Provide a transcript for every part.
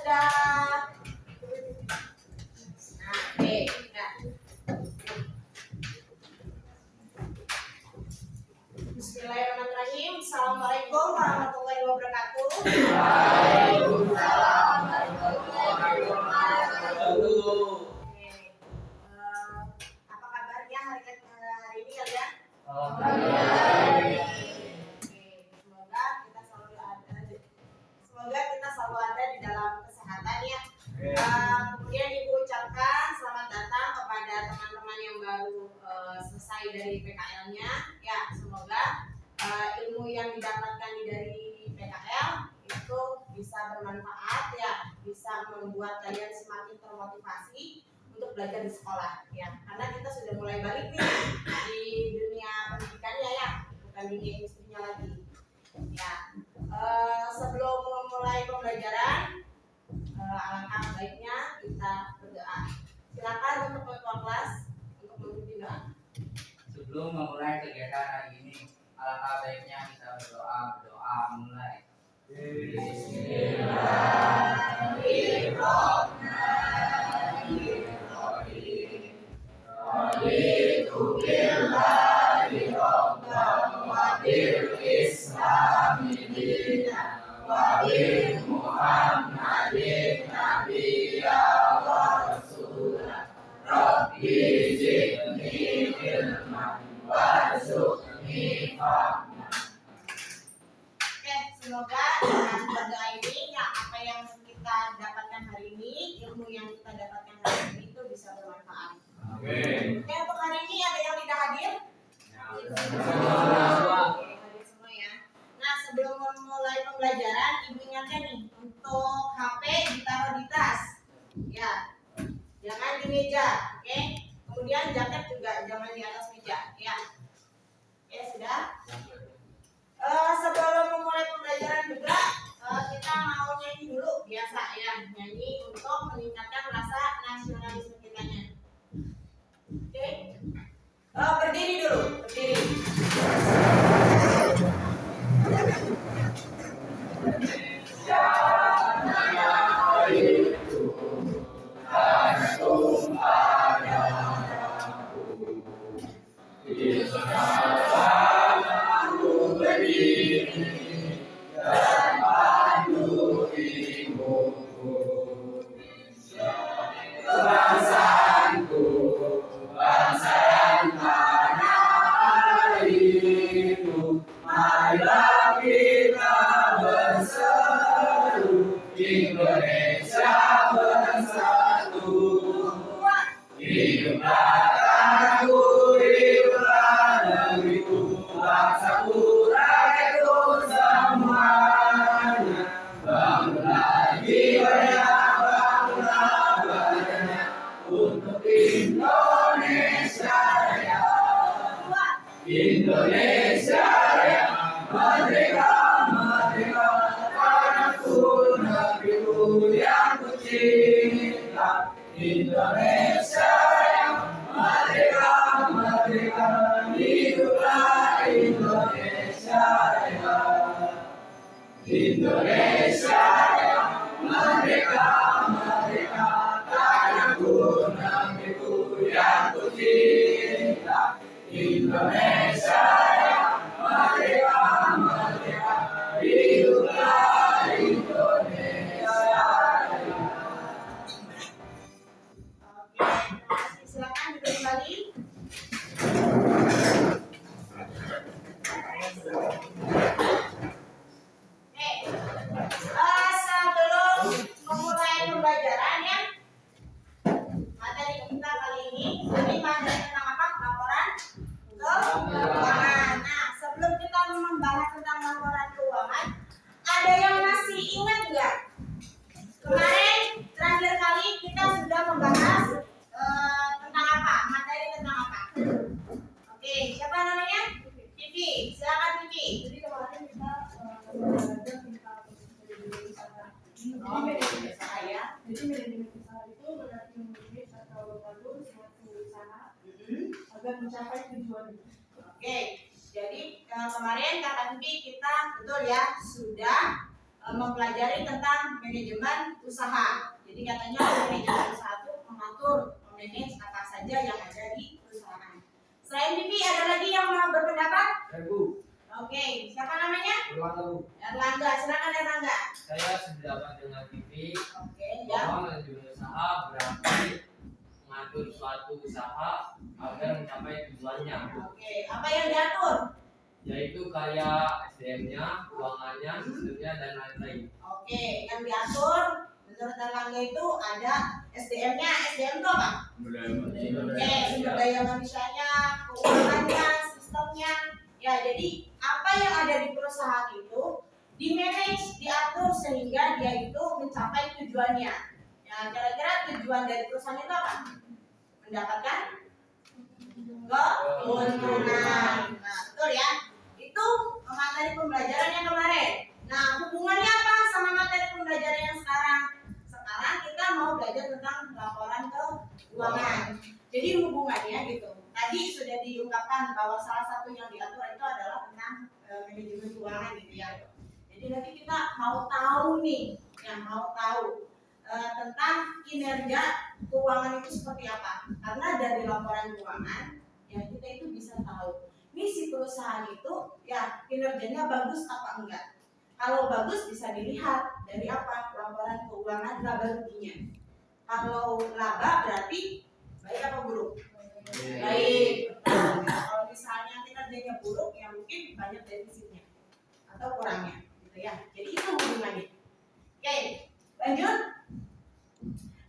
sudah? Nah, oke. Nah. Bismillahirrahmanirrahim. Assalamualaikum warahmatullahi wabarakatuh. Waalaikumsalam warahmatullahi wabarakatuh. Apa kabarnya hari ini kalian? Alhamdulillah. Semoga kita selalu ada di dalam kesehatan ya. Kemudian Ibu ucapkan selamat datang kepada teman-teman yang baru selesai dari PKL-nya. Ya, semoga ilmu yang didapatkan dari PKL itu bisa bermanfaat ya, bisa membuat kalian semakin termotivasi untuk belajar di sekolah ya. Karena kita sudah mulai balik nih di dunia pendidikannya ya, bukan dunia industrinya lagi. Ya, sebelum memulai pembelajaran, alangkah baiknya kita berdoa. Silakan untuk ketua kelas untuk memimpin doa. Sebelum memulai kegiatan hari ini, alangkah baiknya kita berdoa mulai. Bismillahirrahmanirrahim. Raditu billahi rabban wa bil islami dinan wa bi Muhammadin nabiyya wa rasulah. Rabbi zidni ilman warzuqni fahma. Oke, semoga dengan berdoa ini ya, apa yang kita dapatkan hari ini, ilmu yang kita dapatkan hari ini itu bisa bermanfaat. Amin. Oke, untuk hari ini ada yang tidak hadir? Oke, hadir semua ya. Nah, sebelum memulai pembelajaran, Ibu ingatkan nih, untuk HP ditaruh di tas. Ya, jangan di meja, oke? Kemudian jaket juga jangan di atas meja, ya. Oke, sudah? Sebelum memulai pembelajaran juga kita mau nyanyi dulu, biasa ya, nyanyi untuk meningkatkan rasa nasionalisme kitanya. Oke? Berdiri dulu, berdiri. Indonesia bersatu, hiduplah lagu, hiduplah negeriku, bangsaku, rakyatku semuanya. Bangunlah jiwanya, bangunlah badannya untuk Indonesia Raya. Indonesia Raya, merdeka, merdeka, tanahku, negeriku yang ku cinta. Indonesia Raya, merdeka, merdeka, hiduplah Indonesia Raya. Indonesia Raya, merdeka, merdeka, tanahku, negeriku yang ku cinta. Indonesia Raya, merdeka, merdeka, hiduplah Indonesia Raya. Oke, terima kasih. Silakan duduk kembali. Sebelum memulai pembelajaran ya, materi kita kali ini materi tentang apa? Laporan keuangan. Nah, sebelum kita membahas tentang laporan keuangan, ada yang masih ingat nggak? Kemarin terakhir kali kita sudah membahas tentang apa? Materi tentang apa? Oke, siapa namanya? Vivi. Silakan Vivi. Jadi kemarin kita belajar tentang manajemen usaha. Manajemen usaha ya. Jadi manajemen usaha itu menarik unit atau membangun suatu usaha agar mencapai tujuan. Oke, jadi kemarin kata Vivi kita betul ya sudah mempelajari tentang manajemen usaha. Jadi katanya manajemen usaha itu mengatur, memanage apa saja yang ada di perusahaan. Selain Bibi, ada lagi yang mau berpendapat? Bu. Oke, siapa namanya? Erlangga, Bu. Erlangga, silakan Erlangga. Saya sependapat dengan TV Oke, ya. bahwa manajemen usaha berarti mengatur suatu usaha agar mencapai tujuannya, Oke, apa yang diatur? yaitu kayak SDM-nya, keuangannya, sistemnya, dan lain-lain. Oke, yang diatur menurut Erlangga itu ada SDM-nya. SDM itu apa? Oke, sumber daya manusianya, keuangannya, sistemnya. Ya, jadi apa yang ada di perusahaan itu di-manage, diatur sehingga dia itu mencapai tujuannya. Ya, kira-kira tujuan dari perusahaan itu apa? Mendapatkan keuntungan. Nah, betul ya. Itu materi pembelajarannya kemarin. Nah, hubungannya apa sama materi pembelajaran yang sekarang? Sekarang kita mau belajar tentang laporan keuangan. Jadi hubungannya gitu. Tadi sudah diungkapkan bahwa salah satu yang diatur itu adalah tentang manajemen keuangan gitu ya. Jadi nanti kita mau tahu nih, yang mau tahu tentang kinerja keuangan itu seperti apa. Karena dari laporan keuangan ya kita itu bisa tahu ini si perusahaan itu ya kinerjanya bagus apa enggak. Kalau bagus bisa dilihat dari apa? Laporan keuangan laba ruginya. Kalau laba berarti baik apa buruk? Baik. Nah, kalau misalnya kinerjanya buruk ya mungkin banyak defisitnya atau kurangnya gitu ya. Jadi itu hubungannya. Oke, lanjut.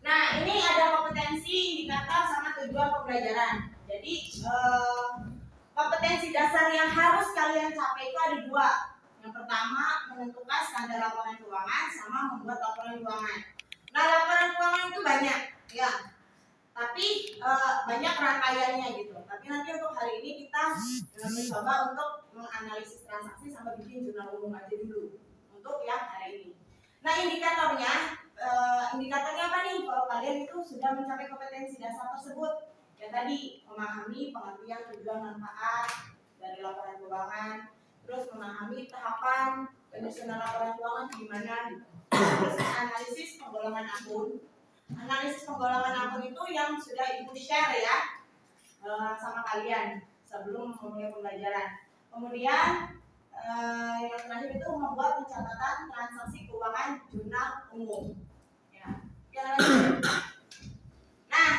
Nah, ini ada kompetensi, indikator sama tujuan pembelajaran. Jadi kompetensi dasar yang harus kalian capai itu ada dua. Yang pertama, menentukan standar laporan keuangan sama membuat laporan keuangan. Nah, laporan keuangan itu banyak, ya. Tapi banyak rangkaiannya gitu. Tapi nanti untuk hari ini kita mencoba untuk menganalisis transaksi sama bikin jurnal umum aja dulu untuk yang hari ini. Nah, indikatornya apa nih? Kalau kalian itu sudah mencapai kompetensi dasar tersebut, ya tadi memahami pengertian tujuan manfaat dari laporan keuangan, terus memahami tahapan penyusunan laporan keuangan gimana gitu. Terus analisis penggolongan akun. Analisis penggolongan akun itu yang sudah Ibu share ya sama kalian sebelum memulai pembelajaran. Kemudian yang terakhir itu membuat pencatatan transaksi keuangan jurnal umum. Ya. Nah,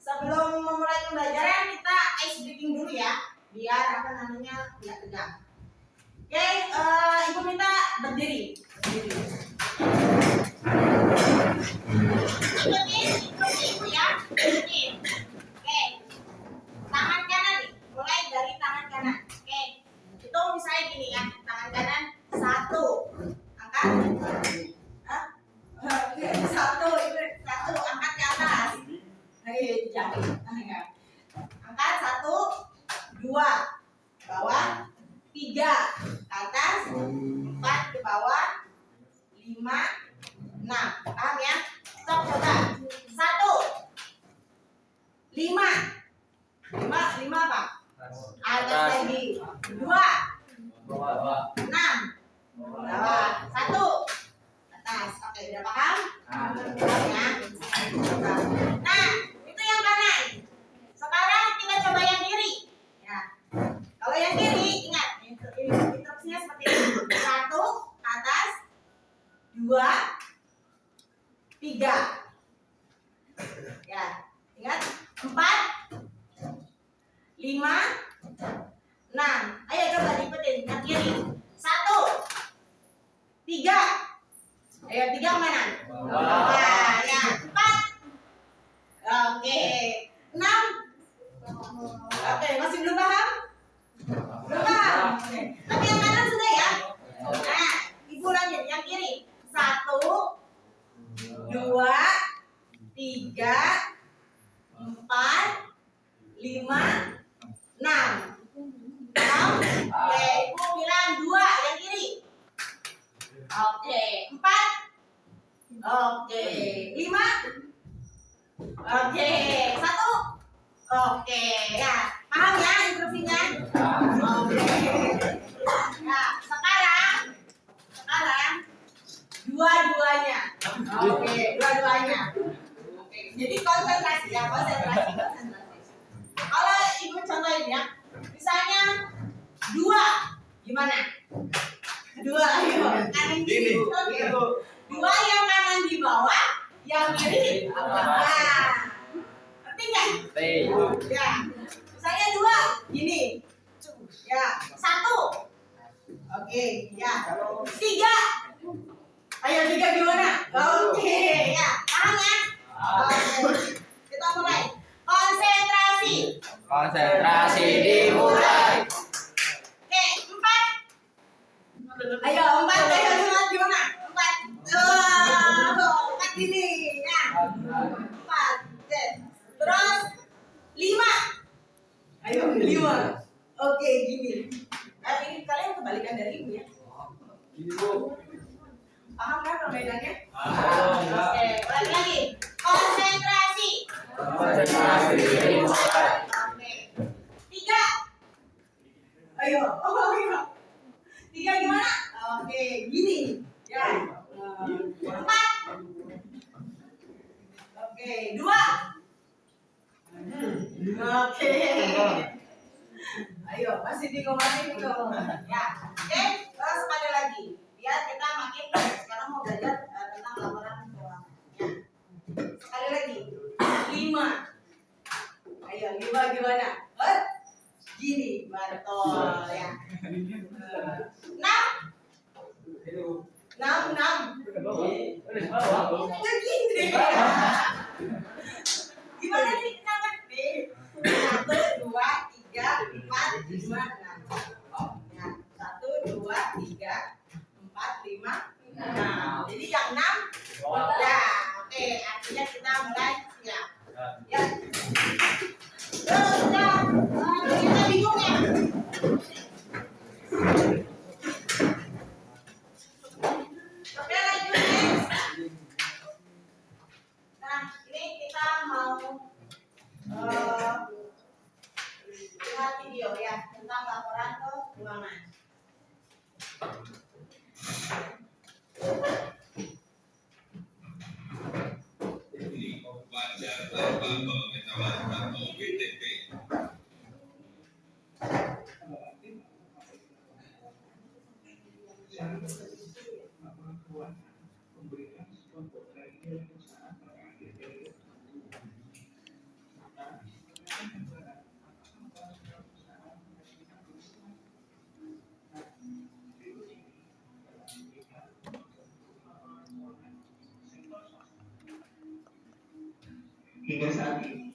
sebelum memulai pembelajaran kita ice breaking dulu ya, biar apa namanya tidak tegang. Oke, Ibu minta berdiri. Ikuti Ibu ya. Ikuti. Oke. Tangan kanan nih, mulai dari tangan kanan. Oke. Itu misalnya gini ya, tangan kanan 1. Angkat. Satu angkat ke atas. Jangan. Angkat 1, 2 bawah, 3 ke atas, 4 ke bawah, 5, 6. Paham ya? Stop coba. 1, 5 apa? Atas lagi. 2, 6 bawah. 1 atas. Oke, udah paham? Ya. Nah, itu yang kanan. Sekarang kita coba yang kiri. Ya. Kalau yang kiri, ingat instruksinya seperti ini. 1 atas, 2, 3. Ya, ingat 4, 5, 6. Ayo coba diikutin yang kiri. 1, 3. Ayo 3 kemana? Bawah. Ya, 4. Oke. 6. Oke, masih belum paham? Belum paham? Oke. Tapi yang kanan sudah ya? Nah, Ibu lanjut yang kiri. 1, 2, 3, 4, 5, 6. Oke, Ibu bilang 2 yang kiri. Oke, 4. Oke, 5. Oke, 1. Oke, ya. Paham ya instruksinya? Oke. Nah, sekarang Dua-duanya. Oke, dua-duanya. Oke, jadi konsentrasi ya, konsentrasi. Kalau ibu contohin ya, misalnya dua, gimana? Dua, ayo, kanan kiri. Oke. Dua yang kanan di bawah, yang kiri di bawah. Ngerti nggak? Ya. Misalnya dua, gini. Ya, satu. Oke, ya. Tiga. Ayo tiga gimana? Oke, ya. Paham ya? Oke. Kita mulai. Konsentrasi. Konsentrasi dimulai. Oke, empat. Ayo empat, gimana? Empat. Empat ini. Ya. Empat. Oke. Terus lima. Ayo lima. Oke, gini. Ini kalian kebalikan dari ibu ya. Paham kan perbedaannya? Oke, balik lagi. Konsentrasi. Konsentrasi dimulai. Oke. Tiga. Ayo. Oh, iya. Tiga gimana? Oke, gini. Ya. Empat. Oke, dua. Oke. Ayo, masih bingung. Ya. Oke, terus sekali lagi. Biar kita makin sekarang mau belajar tentang laporan keuangan. Ya. Sekali lagi. Lima. Ayo, lima gimana? Gini, betul ya. Enam. Enam. Begini. Gimana sih kita ngerti? 1, 2, 3, 4, 5, 6. Ya, 1, 2, 3, 4, 5, 6. Jadi yang 6. Ya, oke. Artinya kita mulai siap. Ya. Terus udah. Kita bingung ya. Oke, lanjut next. Nah, ini kita mau lihat video ya tentang laporan keuangan. Wajar tanpa pengetahuan atau WTP. Hingga saat ini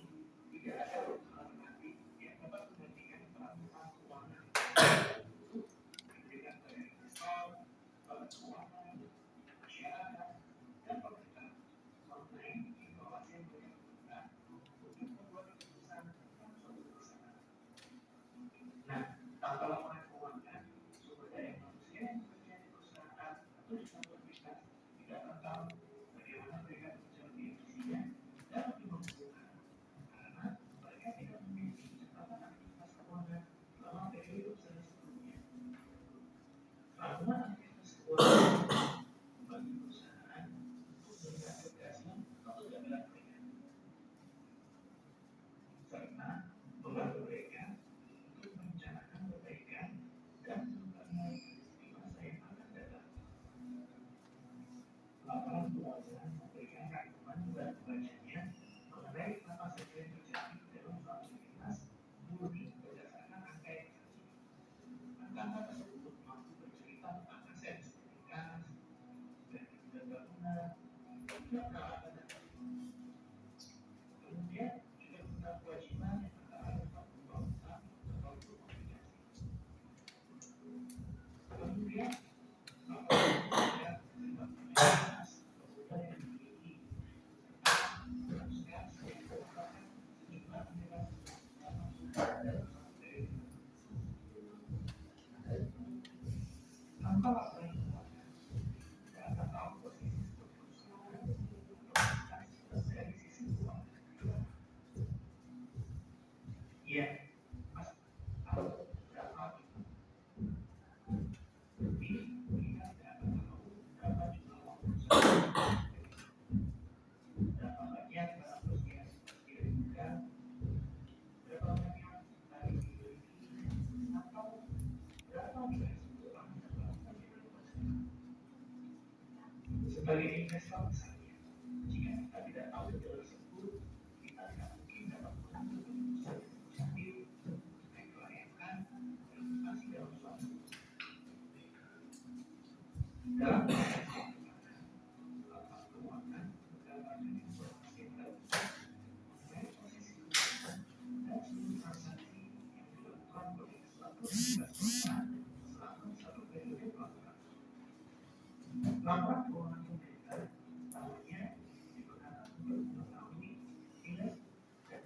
Sebagai investor misalnya, jika kita tidak tahu detail tersebut, kita tidak mungkin dapat mengambil keputusan yang positif untuk menyelesaikan investasi dalam suatu dalam proses laporan keuangan menggambarkan informasi yang terlibat mengenai posisi keuangan dan seluruh transaksi yang dilakukan oleh suatu investor selama satu periode pelaporan. Laporan keuangan pemerintah utamanya digunakan untuk mengetahui nilai dan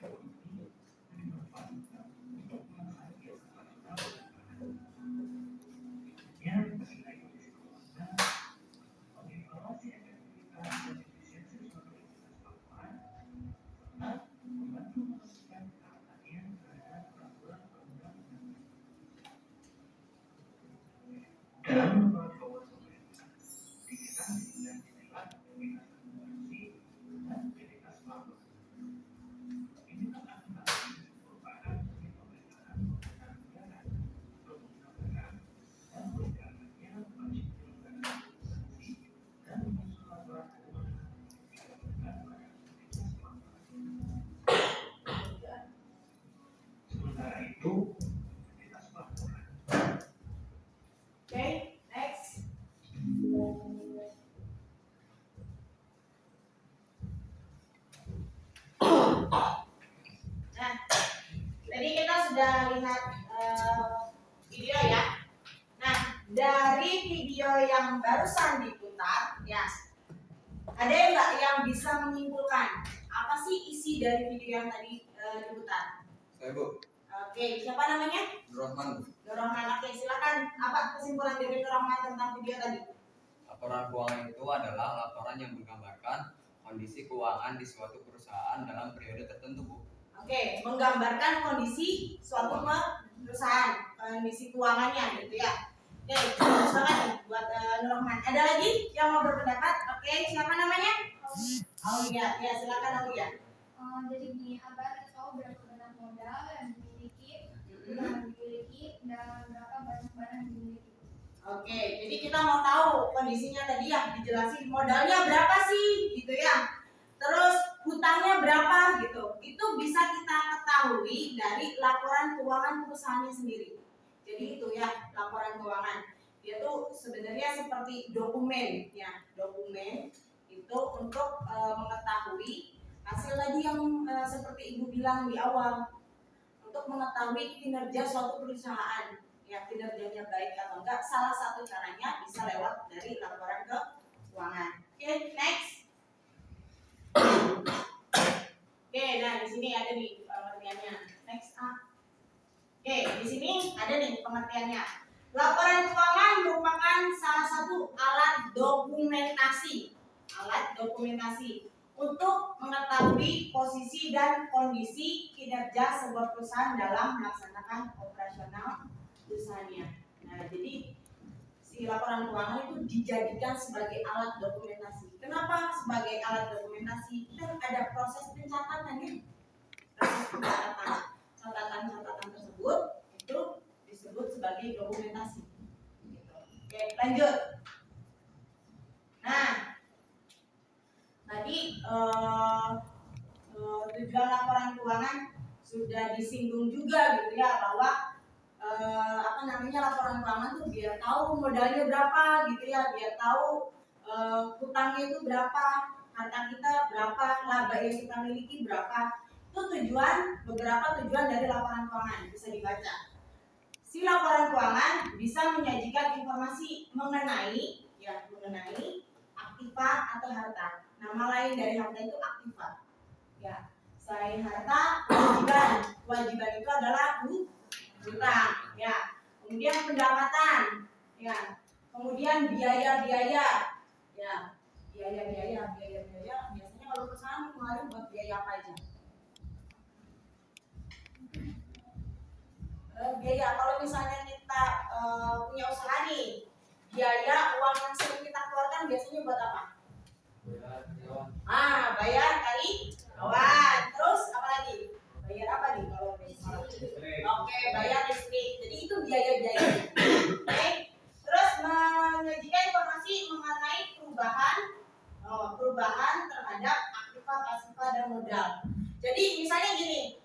ekonomi yang dimanfaatkan untuk mencapai operasional yang mengenai kondisi keuangan, mengevaluasi efektivitas dan efisiensi suatu aktivitas laporan, serta membantu memastikan ketahatannya terhadap peraturan perundang-undangan. Dalam laporan keuangan pemerintah, diketahui dan dinilai aktivitas akumulasi dan aktivitas laporan. Ini akan merupakan pemerintahan menggunakan anggaran untuk menggambarkan dan menggambarkannya wajib penyelenggaraan akumulasi dan menyusun laporan keuangan yang dilakukan pada aktivitas laporan. Sementara itu, aktivitas laporan. Oke, next. Nah, tadi kita sudah lihat video ya. Nah, dari video yang barusan diputar, ya, ada nggak yang bisa menyimpulkan apa sih isi dari video yang tadi diputar? Saya Bu, Oke, siapa namanya? Nurrahman. Nurrahman. Oke, silakan. Apa kesimpulan dari Nurrahman tentang video tadi? Laporan keuangan itu adalah laporan yang menggambarkan kondisi keuangan di suatu perusahaan dalam periode tertentu, Bu. Oke, menggambarkan kondisi suatu perusahaan, kondisi keuangannya gitu ya. Oke, bagus banget nih buat Nurrahman. Ada lagi yang mau berpendapat? Oke, siapa namanya? Aulia. Ya, silakan Aulia. Jadi gini, agar kita tahu berapa banyak modal yang dimiliki, dan berapa banyak barang yang dimiliki. Oke, jadi kita mau tahu kondisinya tadi ya, dijelasin modalnya berapa sih gitu ya. Terus hutangnya berapa gitu. Itu bisa kita ketahui dari laporan keuangan perusahaannya sendiri. Jadi itu ya, laporan keuangan. Dia tuh sebenarnya seperti dokumen ya, dokumen itu untuk mengetahui hasil tadi yang seperti Ibu bilang di awal, untuk mengetahui kinerja suatu perusahaan. Ya, kinerjanya baik atau enggak, salah satu caranya bisa lewat dari laporan keuangan. Oke, next. Oke, nah di sini ada nih pengertiannya. Next up. Oke, di sini ada nih pengertiannya. Laporan keuangan merupakan salah satu alat dokumentasi. Alat dokumentasi untuk mengetahui posisi dan kondisi kinerja sebuah perusahaan dalam melaksanakan operasional perusahaannya. Nah, jadi si laporan keuangan itu dijadikan sebagai alat dokumentasi. Kenapa sebagai alat dokumentasi? Kan ada proses pencatatannya. Proses pencatatan. Catatan-catatan tersebut itu disebut sebagai dokumentasi. Oke, lanjut. Nah, tadi tujuan laporan keuangan sudah disinggung juga gitu ya, bahwa laporan keuangan tuh biar tahu modalnya berapa gitu ya, biar tahu hutangnya itu berapa, harta kita berapa, laba yang kita miliki berapa. Itu beberapa tujuan dari laporan keuangan bisa dibaca. Si laporan keuangan bisa menyajikan informasi mengenai aktiva atau harta. Nama lain dari harta itu aktiva. Ya, selain harta, kewajiban itu adalah hutang. Ya, kemudian pendapatan. Ya, kemudian biaya-biaya. Ya, biaya-biaya. Biasanya kalau perusahaan mengeluarkan buat biaya apa aja? Biaya, kalau misalnya kita punya usaha nih, biaya uang yang sering kita keluarkan biasanya buat apa? Bayar karyawan. Terus apa lagi? Bayar apa nih kalau listrik? Oke, bayar listrik. Jadi itu biaya-biaya. Oke. Terus menyajikan informasi mengenai perubahan perubahan terhadap aktiva, pasiva, dan modal. Jadi misalnya gini,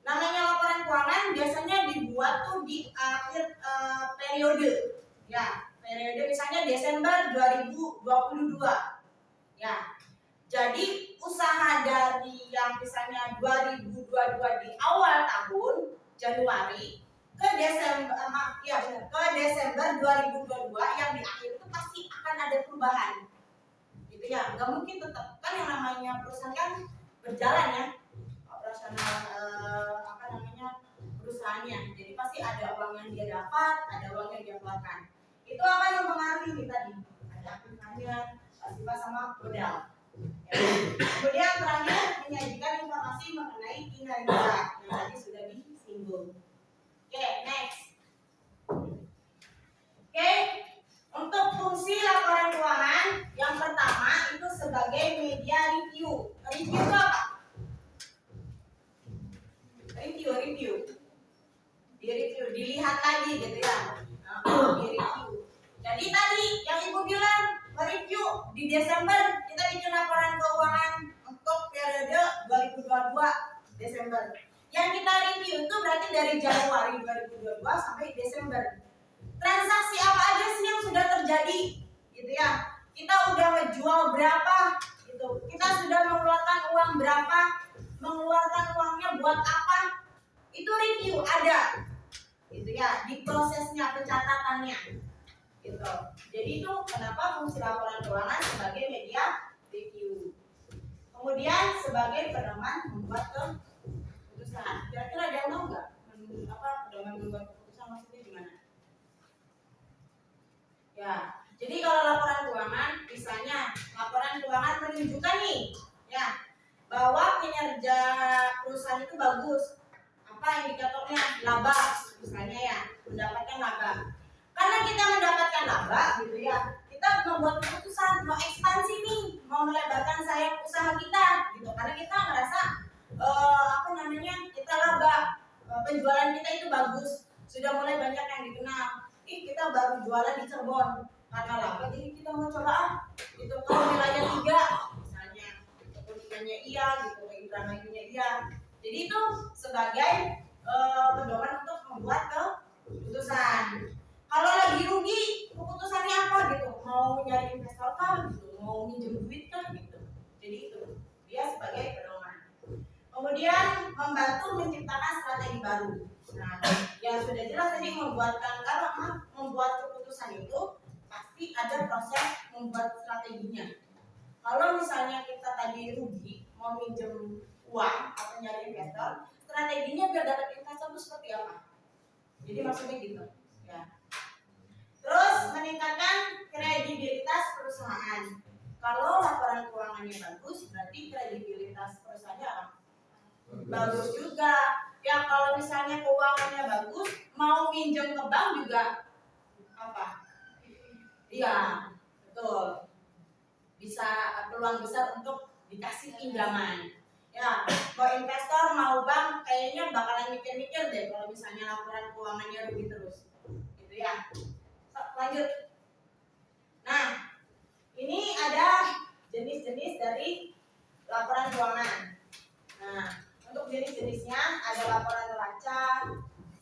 namanya laporan keuangan biasanya dibuat tuh di akhir periode, ya periode misalnya Desember 2022, ya. Jadi usaha dari yang misalnya 2022 di awal tahun Januari ke Desember, ke Desember 2022 yang di akhir itu pasti akan ada perubahan, gitu ya. Nggak mungkin tetap, kan yang namanya perusahaan kan berjalan ya, operasional perusahaannya. Jadi pasti ada uang yang dia dapat, ada uang yang dia keluarkan. Itu akan mempengaruhi tadi, ada aktifnya, pasiva sama modal. Ya. Kemudian terakhir menyajikan informasi mengenai kinerja yang tadi sudah disinggung. Oke, next. Oke, untuk fungsi laporan keuangan yang pertama itu sebagai media review. Review itu apa? Review. Dilihat lagi gitu ya. Di review. Jadi tadi yang Ibu bilang mereview di Desember kita bikin laporan keuangan untuk periode 2022 Desember. Yang kita review itu berarti dari Januari 2022 sampai Desember. Transaksi apa aja sih yang sudah terjadi, gitu ya? Kita udah menjual berapa, gitu. Kita sudah mengeluarkan uang berapa, mengeluarkan uangnya buat apa? Itu review ada, gitu ya? Di prosesnya pencatatannya. Gitu. Jadi itu kenapa fungsi laporan keuangan sebagai media review. Kemudian sebagai pedoman membuat keputusan. Kira-kira ada yang tahu nggak? Pedoman membuat keputusan maksudnya gimana? Ya, jadi kalau laporan keuangan, misalnya laporan keuangan menunjukkan nih, ya, bahwa kinerja perusahaan itu bagus. Apa indikatornya? Laba, misalnya ya, mendapatkan laba. Karena kita mendapatkan laba gitu ya, kita membuat keputusan mau ekspansi nih, mau melebarkan sayap usaha kita gitu. Karena kita merasa kita laba, penjualan kita itu bagus, sudah mulai banyak yang dikenal. Kita baru jualan di Cirebon karena laba, jadi kita mau coba gitu. Kalau nilainya 3 misalnya, keuntungannya iya gitu, indramajunya iya. Jadi itu sebagai pedoman untuk membuat keputusan. Kalau lagi rugi, keputusannya apa gitu? Mau nyari investor kah gitu? Mau minjem duit kah gitu? Jadi itu dia sebagai pedoman. Kemudian membantu menciptakan strategi baru. Nah, yang sudah jelas tadi membuat keputusan itu pasti ada proses membuat strateginya. Kalau misalnya kita tadi rugi, mau minjem uang atau nyari investor, strateginya biar dapat investor itu seperti apa? Jadi maksudnya gitu, ya. Terus meningkatkan kredibilitas perusahaan. Kalau laporan keuangannya bagus, berarti kredibilitas perusahaannya bagus juga. Ya kalau misalnya keuangannya bagus, mau minjem ke bank juga apa? Iya, betul. Bisa peluang besar untuk dikasih pinjaman. Ya, mau investor, mau bank, kayaknya bakalan mikir-mikir deh kalau misalnya laporan keuangannya rugi terus. Gitu ya. Lanjut. Nah, ini ada jenis-jenis dari laporan keuangan. Nah, untuk jenis-jenisnya ada laporan neraca,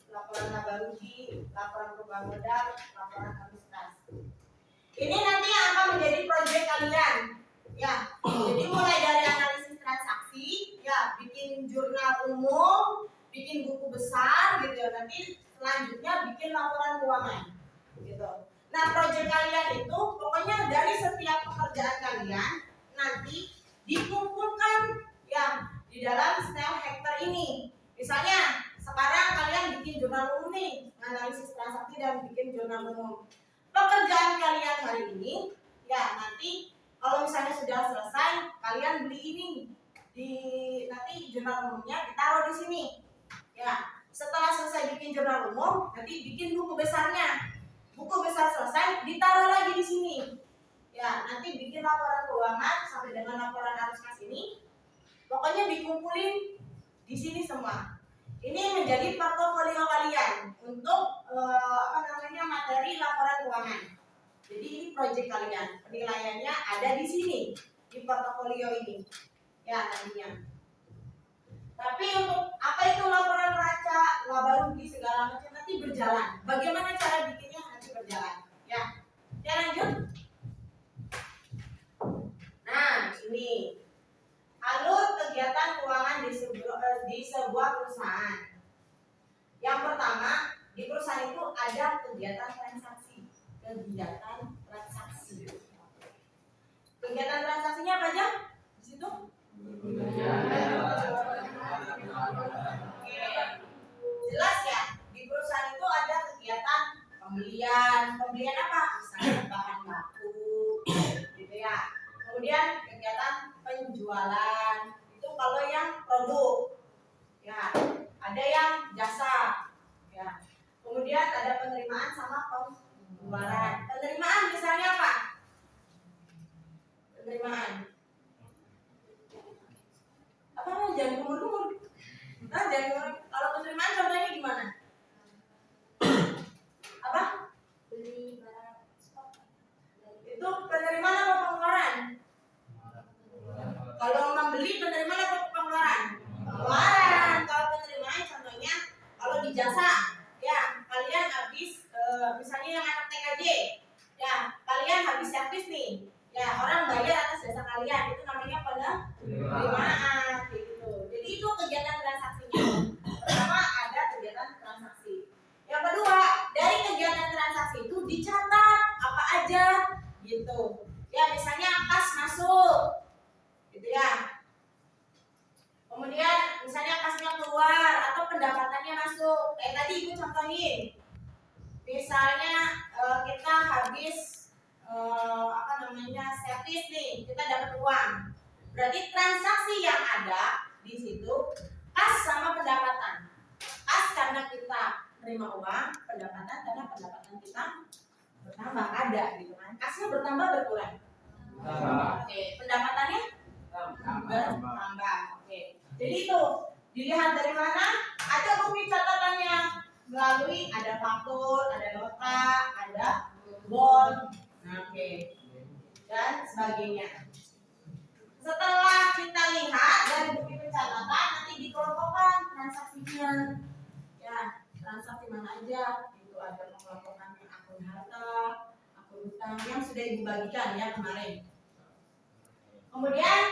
laporan laba rugi, laporan perubahan modal, laporan arus kas. Ini nanti yang akan menjadi proyek kalian. Ya, jadi mulai dari analisis transaksi, ya, bikin jurnal umum, bikin buku besar, gitu ya. Nanti selanjutnya bikin laporan keuangan. Gitu. Nah, proyek kalian itu pokoknya dari setiap pekerjaan kalian nanti dikumpulkan ya di dalam style hektar ini. Misalnya sekarang kalian bikin jurnal umum nih, analisis transaksi dan bikin jurnal umum. Pekerjaan kalian hari ini ya nanti kalau misalnya sudah selesai kalian beli ini nanti jurnal umumnya ditaruh di sini. Ya, setelah selesai bikin jurnal umum nanti bikin buku besarnya. Buku besar selesai, ditaruh lagi di sini. Ya, nanti bikin laporan keuangan sampai dengan laporan arus kas ini. Pokoknya dikumpulin di sini semua. Ini menjadi portofolio kalian untuk materi laporan keuangan. Jadi ini proyek kalian, penilaiannya ada di sini, di portofolio ini, ya nantinya. Tapi untuk apa itu laporan neraca, laba rugi segala macam nanti berjalan. Bagaimana cara bikinnya nanti berjalan, ya. Ya lanjut. Nah ini alur kegiatan keuangan di sebuah perusahaan. Yang pertama, di perusahaan itu ada kegiatan transaksi. Kegiatan transaksinya apa aja? Di situ? Oke. Jelas ya, di perusahaan itu ada kegiatan pembelian apa? Misalnya bahan baku, gitu ya. Kemudian kegiatan penjualan, itu kalau yang produk, ya. Ada yang jasa, ya. Kemudian ada penerimaan sama pengeluaran. Penerimaan misalnya apa? Penerimaan. Apa mau jangan kumur-kumur? Nah, jangan kumur. Kalau penerimaan contohnya gimana? Apa? Beli barang stok. Itu penerimaan apa pengeluaran? Kalau membeli penerimaan apa pengeluaran? Pengeluaran. Kalau penerimaan contohnya kalau di jasa, ya kalian habis misalnya yang anak TKJ, ya kalian habis servis nih, ya orang bayar atas jasa kalian, itu namanya penerimaan, gitu. Jadi itu kegiatan transaksinya. Pertama ada kegiatan transaksi. Yang kedua, dari kegiatan transaksi itu dicatat apa aja, gitu. Ya misalnya kas masuk, gitu ya. Kemudian misalnya kasnya keluar atau pendapatannya masuk. Tadi ibu contohin. Misalnya kita habis servis nih, kita dapat uang. Berarti transaksi yang ada di situ kas sama pendapatan. Kas karena kita terima uang, pendapatan karena pendapatan kita bertambah ada gitu kan. Kasnya bertambah berkurang. Oke, pendapatannya bertambah. Oke. Jadi itu dilihat dari mana? Ada bukti catatannya melalui ada faktur, ada nota, ada bond, oke, dan sebagainya. Setelah kita lihat dari bukti pencatatan, nanti dikelompokkan transaksinya. Ya, transaksi mana aja? Itu ada pengelompokan akun harta, akun utang yang sudah ibu bagikan ya kemarin. Kemudian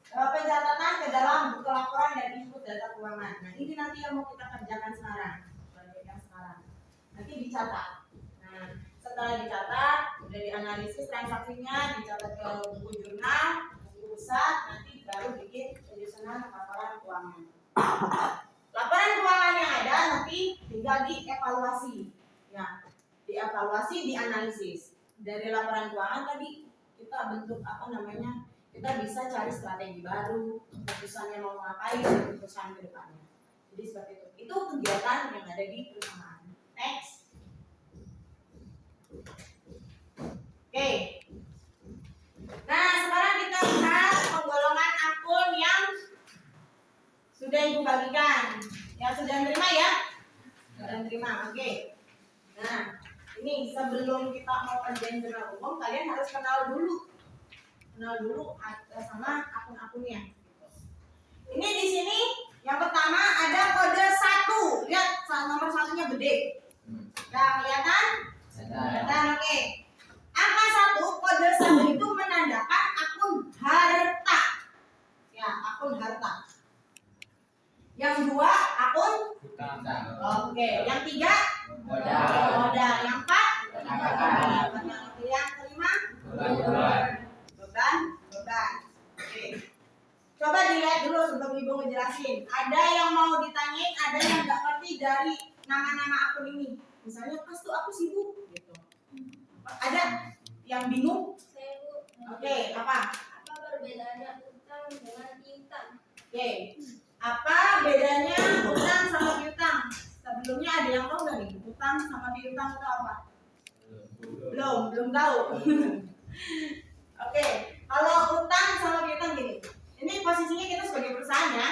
pencatatan ke dalam buku laporan dan input data keuangan. Nah ini nanti yang mau kita kerjakan sekarang, nanti dicatat. Nah setelah dicatat, udah dianalisis transaksinya, dicatat ke buku jurnal, buku pusat, nanti baru bikin penyusunan laporan keuangan. Laporan keuangan yang ada nanti tinggal dievaluasi, ya, dievaluasi, dianalisis. Dari laporan keuangan tadi kita bentuk kita bisa cari strategi baru, keputusannya mau ngapain, keputusan ke depannya. Jadi seperti itu. Itu kegiatan yang ada di perusahaan. Next. Oke. Nah, sekarang kita lihat penggolongan akun yang sudah ibu bagikan. Yang sudah menerima ya? Sudah menerima, oke. Nah, ini sebelum kita mau kerjain jurnal umum, kalian harus kenal dulu sama akun-akunnya. Ini di sini yang pertama ada kode 1. Lihat nomor 1-nya gede. Nah, kelihatan? Kelihatan, oke. Angka 1, kode 1 itu menandakan akun harta. Ya, akun harta. Yang 2 akun Utang. oke. Yang 3 modal. Yang 4 yang kelima beban. Oke. Coba dilihat dulu sebelum ibu ngejelasin. Ada yang mau ditanyain, ada yang nggak ngerti dari nama-nama akun ini. Misalnya pas tuh aku sibuk gitu. Ada yang bingung? Saya Bu. Oke, apa? Apa perbedaannya utang dengan piutang? Oke. Apa bedanya utang sama piutang? Sebelumnya ada yang tahu nggak nih? Utang sama piutang itu apa? Belum tahu. Oke, kalau utang sama piutang gini. Ini posisinya kita sebagai perusahaan ya.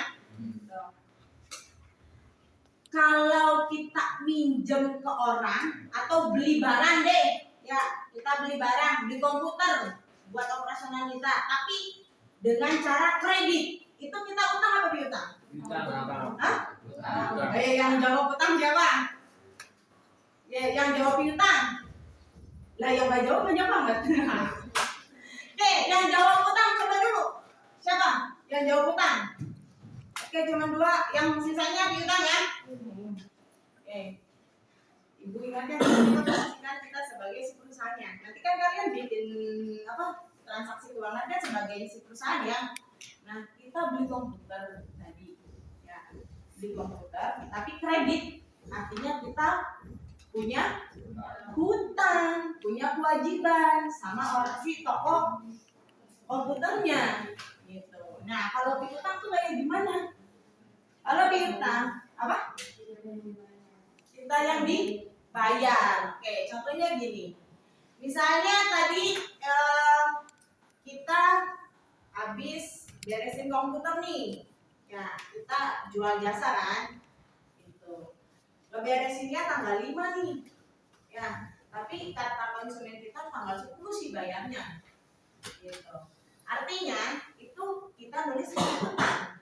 Kalau kita minjem ke orang atau beli barang deh, ya kita kita beli barang, beli komputer buat operasional kita, tapi dengan cara kredit. Itu kita utang apa piutang? Hah? Yang jawab utang siapa? Ya, yang jawab piutang. Lah yang nggak jawab banyak banget. Oke, yang jawab utang coba dulu. Siapa? Yang jawab utang. Oke, cuma 2. Yang sisanya piutang ya. Oke. Ibu ingatnya kita sebagai si perusahaannya. Nanti kan kalian bikin transaksi keuangan kan sebagai si perusahaan ya. Nah, kita beli komputer tadi. Ya, beli komputer, tapi kredit. Artinya kita punya hutang, punya kewajiban sama orang si toko komputernya gitu. Nah, kalau piutang tuh kayak gimana? Kalau piutang apa? Kita yang dibayar. Oke, contohnya gini. Misalnya tadi kita habis beresin komputer nih. Ya, kita jual jasa kan? Beresinnya tanggal 5 nih. Ya, tapi kata konsumen kita tanggal 10 sih bayarnya. Gitu. Artinya itu kita nulis hutang.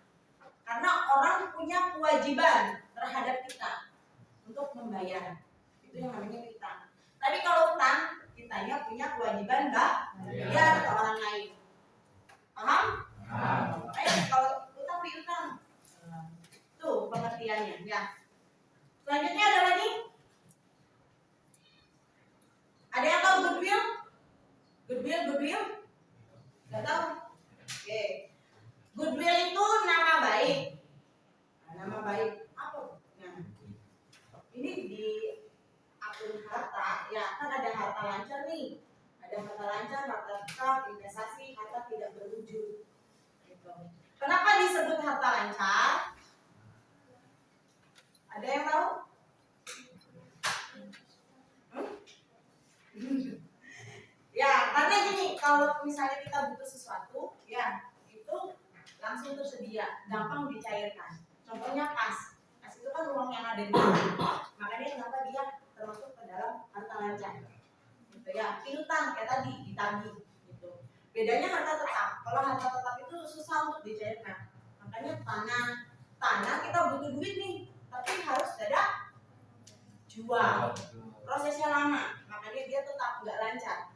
Karena orang punya kewajiban terhadap kita untuk membayar. Itu yang namanya hutang. Tapi kalau utang, kitanya punya kewajiban bayar ke orang lain. Paham? Kalau utang piutang. Tuh pengertiannya, ya. Selanjutnya ada lagi? Ada yang tahu goodwill? Goodwill? Gak tahu? Oke. Goodwill itu nama baik. Nah, nama baik apa? Nah, ini di akun harta, ya kan ada harta lancar nih. Ada harta lancar, harta tetap, investasi, harta tidak berwujud. Gitu. Kenapa disebut harta lancar? Ada yang tahu? Ya, karena gini, kalau misalnya kita butuh sesuatu, ya itu langsung tersedia, gampang dicairkan. Contohnya kas itu kan uang yang ada di dalam. Makanya kenapa dia termasuk ke dalam harta lancar. Gitu ya, piutang kayak tadi ditagih. Gitu. Bedanya harta tetap. Kalau harta tetap itu susah untuk dicairkan. Makanya tanah kita butuh duit nih. Tapi harus ada jual, prosesnya lama, makanya dia tetap nggak lancar.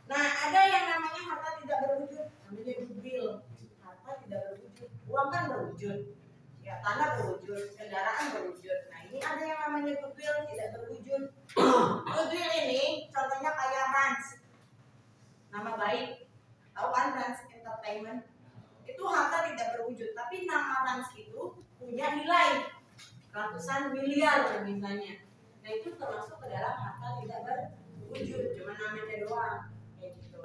Nah, ada yang namanya harta tidak berwujud, namanya goodwill. Harta tidak berwujud, uang kan berwujud, ya tanah berwujud, kendaraan berwujud. Nah, ini ada yang namanya goodwill tidak berwujud. Goodwill ini contohnya kayak Rans, nama baik, tahu kan Rans Entertainment? Itu harta tidak berwujud, tapi nama Rans itu punya nilai ratusan miliar misalnya. Nah, itu termasuk ke dalam harta tidak berwujud, cuma namanya doang kayak gitu.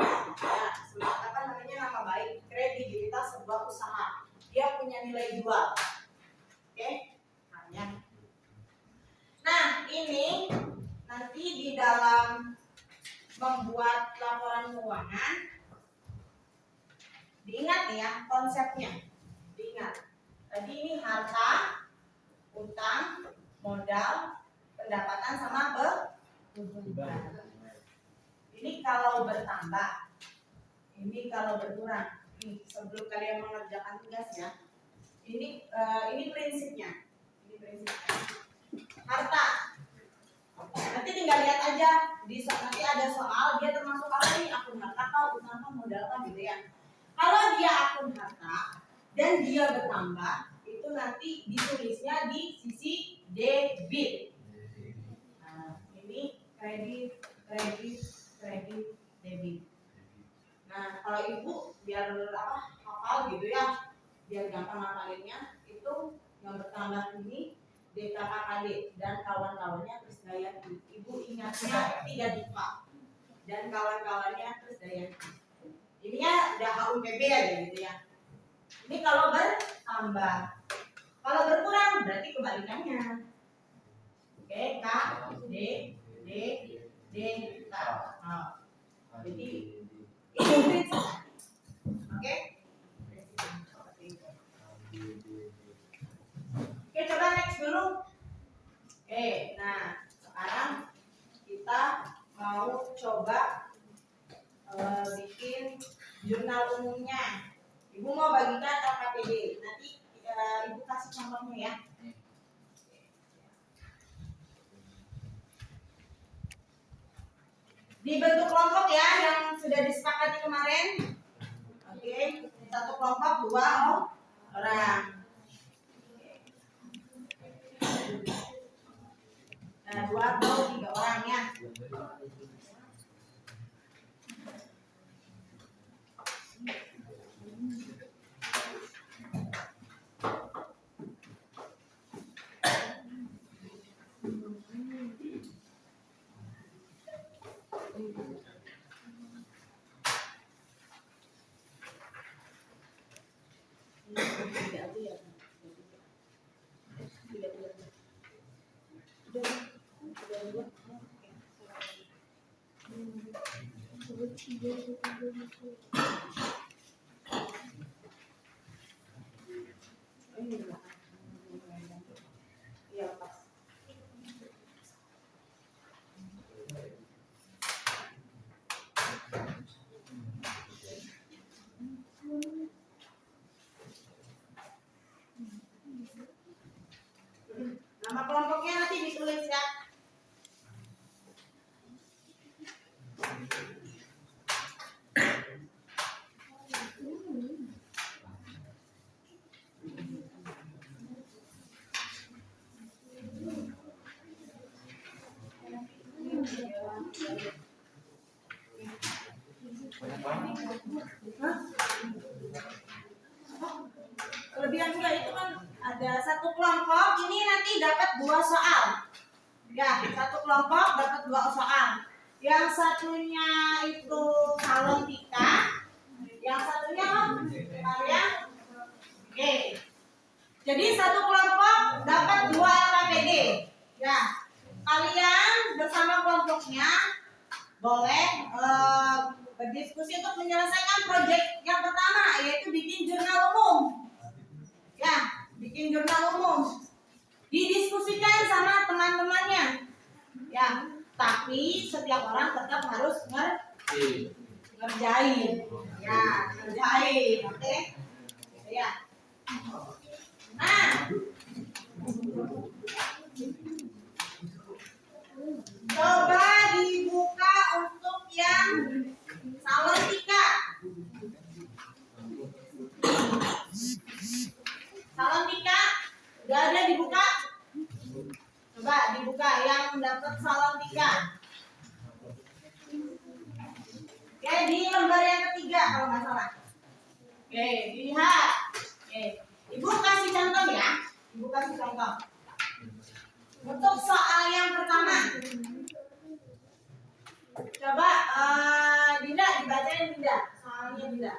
Ya, apa namanya nama baik, kredibilitas sebuah usaha. Dia punya nilai jual. Oke? Hanya. Nah, ini nanti di dalam membuat laporan keuangan diingat ya konsepnya. Diingat. Tadi ini harta, utang, modal, pendapatan sama beban. Ini kalau bertambah, ini kalau berkurang. Nih, sebelum kalian mengerjakan tugas ya, ini prinsipnya. Ini prinsipnya. Harta. Nanti tinggal lihat aja. Nanti ada soal dia termasuk apa nih? Akun harta, atau utang, modal kan gitu ya. Kalau dia akun harta dan dia bertambah, itu nanti ditulisnya di sisi debit. Nah, ini kredit, debit. Nah, kalau ibu biar hafal gitu ya, biar gampang hafalinnya, itu yang bertambah ini DKKKD dan kawan-kawannya terus daya. Ibu ingatnya 3 diva dan kawan-kawannya terus daya. Ini ya udah HUPB aja gitu ya. Ini kalau bertambah. Kalau berkurang berarti kebalikannya. Oke, K, D, K. Jadi ini prinsip. Oke? Oke, coba next dulu. Oke, nah sekarang kita mau jurnal umumnya. Ibu mau bagikan LKPD. Nanti Ibu kasih contohnya ya. Dibentuk kelompok ya yang sudah disepakati kemarin. Oke, satu kelompok 2 orang. Nah, 2 atau 3 orang ya. Nama kelompoknya nanti ditulis ya. Kelebihan juga itu kan ada satu kelompok ini nanti dapat 2 soal. Ya, satu kelompok dapat 2 soal. Yang satunya itu Salontika, yang satunya karya. Oke. Jadi satu kelompok dapat 2 LKPD. Ya, kalian bersama kelompoknya boleh berdiskusi untuk menyelesaikan proyek yang pertama, yaitu bikin jurnal umum. Ya, bikin jurnal umum. Didiskusikan sama teman-temannya. Ya, tapi setiap orang tetap harus ngerjain. Ya, ngerjain, oke? Ya. Nah, coba dibuka untuk yang Salontika. Salontika, udah ada dibuka? Coba dibuka yang dapat Salontika. Oke, di lembar yang ketiga kalau nggak salah. Oke, dilihat. Oke, Ibu kasih contoh ya. Ibu kasih contoh. Untuk soal yang pertama, coba Dinda dibacain Dinda, soalnya Dinda.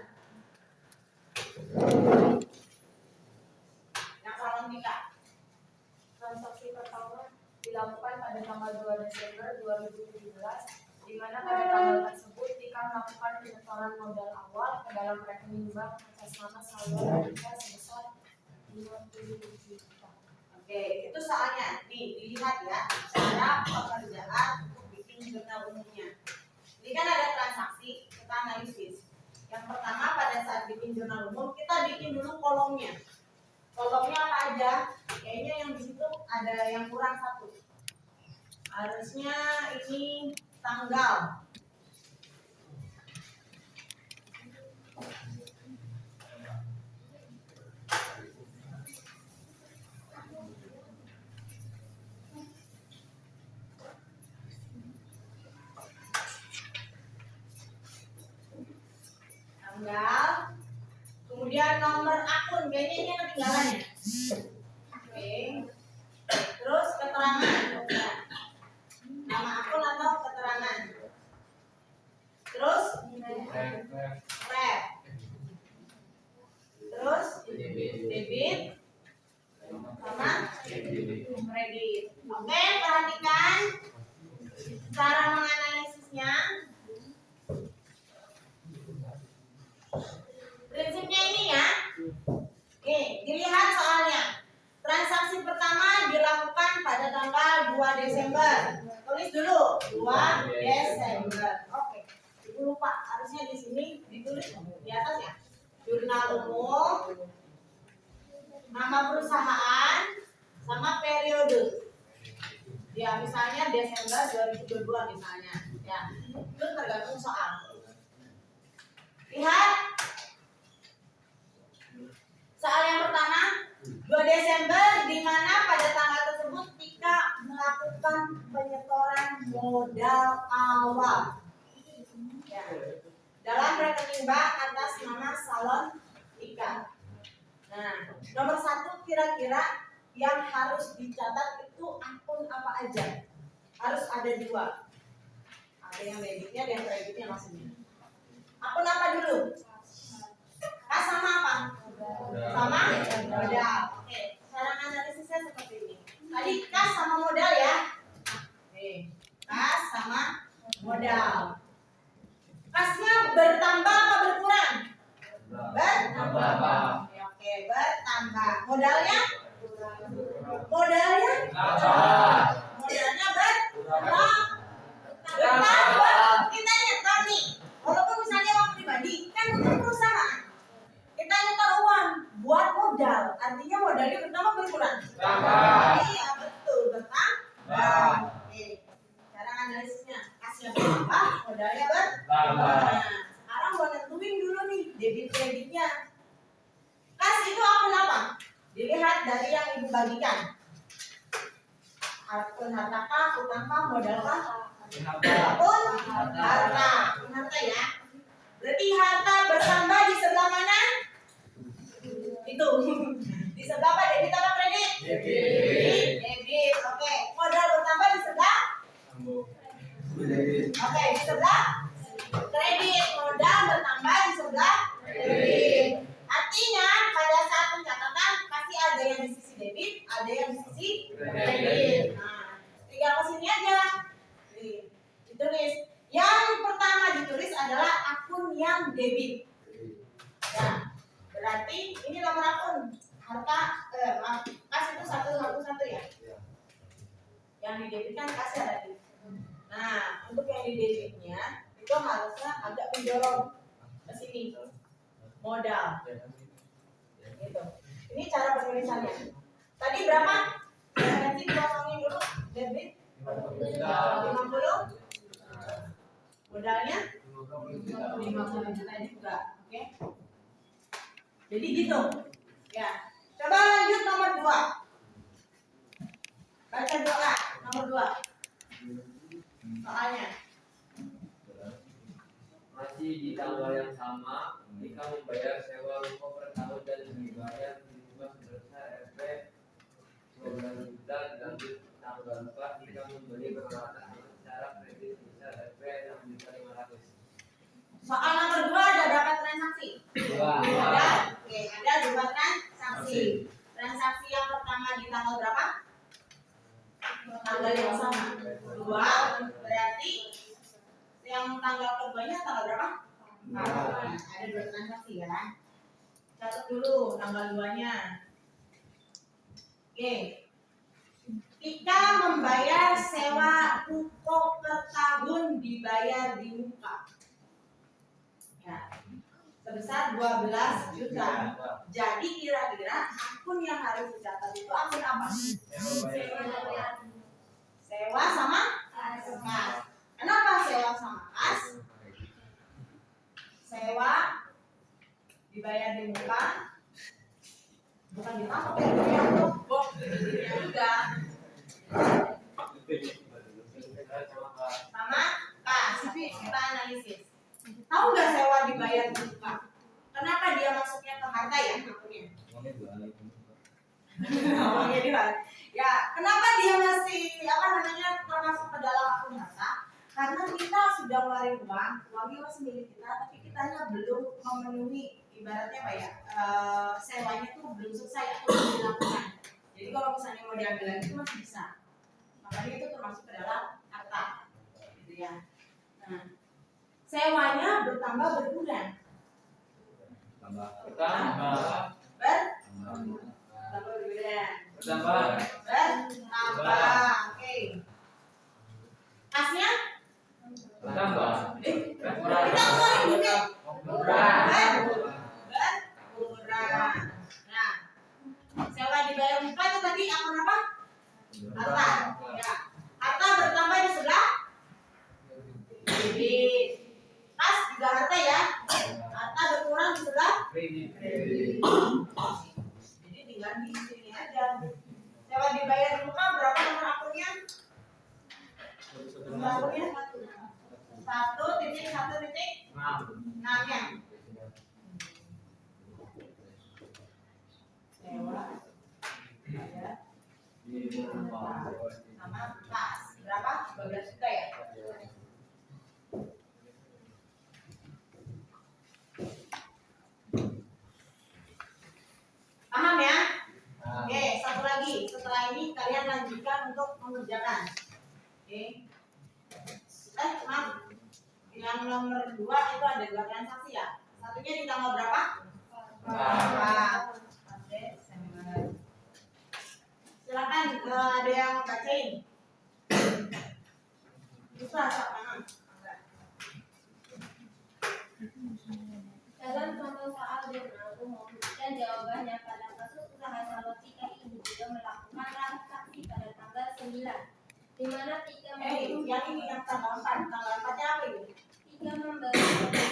Yang Salontika. Transaksi pertama dilakukan pada tanggal 2 Desember 2017, di mana pada tanggal tersebut Tika melakukan penyetoran modal awal ke dalam rekening bank atas nama Salontika sebesar 50 juta. Oke, itu soalnya. Nih, dilihat ya, cara pekerjaan untuk bikin jurnal umumnya. Ini kan ada transaksi, kita analisis. Yang pertama pada saat bikin jurnal umum, kita bikin dulu kolomnya. Kolomnya apa aja? Kayaknya yang di situ ada yang kurang 1. Harusnya ini tanggal. Tanggal. Kemudian nomor akun, kayaknya ini ketinggalan ya. Oke. Terus keterangan. Nama akun atau keterangan. Terus ref. Terus debit sama kredit. Oke, perhatikan cara menganalisisnya. Prinsipnya ini ya. Oke, dilihat soalnya. Transaksi pertama dilakukan pada tanggal 2 Desember. Tulis dulu 2 Desember. Oke. Ibu lupa, harusnya di sini. Ini ditulis di atas ya. Jurnal umum, nama perusahaan, sama periode. Ya, misalnya Desember 2022 misalnya. Ya, itu tergantung soal. Lihat. Soal yang pertama, 2 Desember di mana pada tanggal tersebut Tika melakukan penyetoran modal awal. Ya. Dalam rekening bank atas nama salon Tika. Nah, nomor 1 kira-kira yang harus dicatat itu akun apa aja? Harus ada 2. Ada yang debitnya, ada yang kreditnya maksudnya. Akun apa dulu? Kas sama apa? Sama modal. Oke, cara analisisnya seperti ini. Tadi kas sama modal ya. Oke, kas sama modal. Kasnya bertambah apa berkurang? Bertambah. Oke, bertambah. Modalnya? Modalnya bertambah. Kita nyetor nih. Walaupun misalnya uang pribadi, kan untuk perusahaan. Kita nyetor uang buat modal. Artinya modalnya bertambah berkurang. Iya, betul, bertambah. Oke. Cara analisisnya, kasnya bertambah, modalnya bertambah. Sekarang mau nentuin dulu nih debit kreditnya. Kas itu akun apa? Dilihat dari yang ibu bagikan. Akun harta kah, utang kah, modal kah? Akun harta. Akun harta ya. Berarti harta bertambah di sebelah mana? Itu. Di sebelah apa? Debit apa kredit? Debit. Oke. Modal bertambah di sebelah? Oke, di sebelah kredit. Modal bertambah di sebelah kredit. Artinya pada saat pencatatan pasti ada yang di sisi debit, ada yang di sisi kredit. Nah, tinggal ke sini aja. Ditulis. Yang pertama ditulis adalah akun yang debit. Ya, berarti ini nomor akun harta kas itu 111 ya. Yang didebitkan kas ya tadi. Nah, untuk yang didebitnya itu harusnya agak mendorong ke sini. Modal. Gitu. Ini cara penulisannya. Tadi berapa? Nanti dikosongin dulu debit 50. Modalnya 50 juta juga. Oke. Jadi gitu. Ya. Coba lanjut nomor 2. Baca doa nomor 2. Soalnya Masih di tanggal yang sama, Tika membayar sewa ruko per tahun dan dibayar tiba sebesar Rp 12 juta. Dilanjut tanggal 4, Tika membeli peralatan secara kredit sebesar Rp 6.500.000. soal nomor 2 ada berapa transaksi? 2. Ada. Oke, ada 2 transaksi. Transaksi yang pertama di tanggal berapa? Tanggal yang sama. 2. Berarti yang tanggal keduanya tanggal berapa? Ada 2 transaksi ya. Catat dulu tanggal 2-nya. Oke. Tika membayar sewa ruko per tahun dibayar di muka. Ya. Sebesar 12 juta. Jadi kira-kira akun yang harus dicatat itu akun apa? Sewa sama kas. Kenapa sewa sama kas? Sewa dibayar di muka, bukan di apa ya, juga sama kas. Kita analisis. Tahu nggak sewa dibayar di muka? Kenapa dia masuknya ke harta ya akunnya? Uangnya dibalik. Ya, kenapa dia masih termasuk ke dalam akun harta? Karena kita sudah ngeluarin uang, uangnya masih milik kita, tapi kitanya belum memenuhi ibaratnya apa ya? Sewanya tuh belum selesai atau belum dilakukan. Jadi kalau misalnya mau diambil lagi itu masih bisa. Makanya itu termasuk ke dalam harta, gitu ya. Nah, sewanya bertambah berkurang. Bertambah berkurang. Oke. Kasnya? Bertambah. Kita ngeluarin duit. berkurang. Nah, sewa dibayar muka itu tadi akun apa? Harta. Ya. Harta bertambah di sebelah debit. Kas juga harta ya. Harta berkurang di sebelah kredit. Jadi tinggal di sini aja. Sewa dibayar muka berapa nomor akunnya? Nomor akunnya 1.1.6 ya. Sewa bayar sama kas berapa? 12 juta ya. Paham ya? Oke, satu lagi. Setelah ini kalian lanjutkan untuk mengerjakan. Oke. Maaf. Yang nomor 2 itu ada 2 transaksi ya. Satunya di tanggal berapa? 4 Desember. Silakan ada yang mau bacain. Bisa, paham? Dalam contoh soal jurnal umum dan jawabannya pada kasus usaha salon Tika ini juga melakukan transaksi pada tanggal 9, di mana Tika yang ini yang tanggal 4. Tanggal 4-nya apa ini? Tika membeli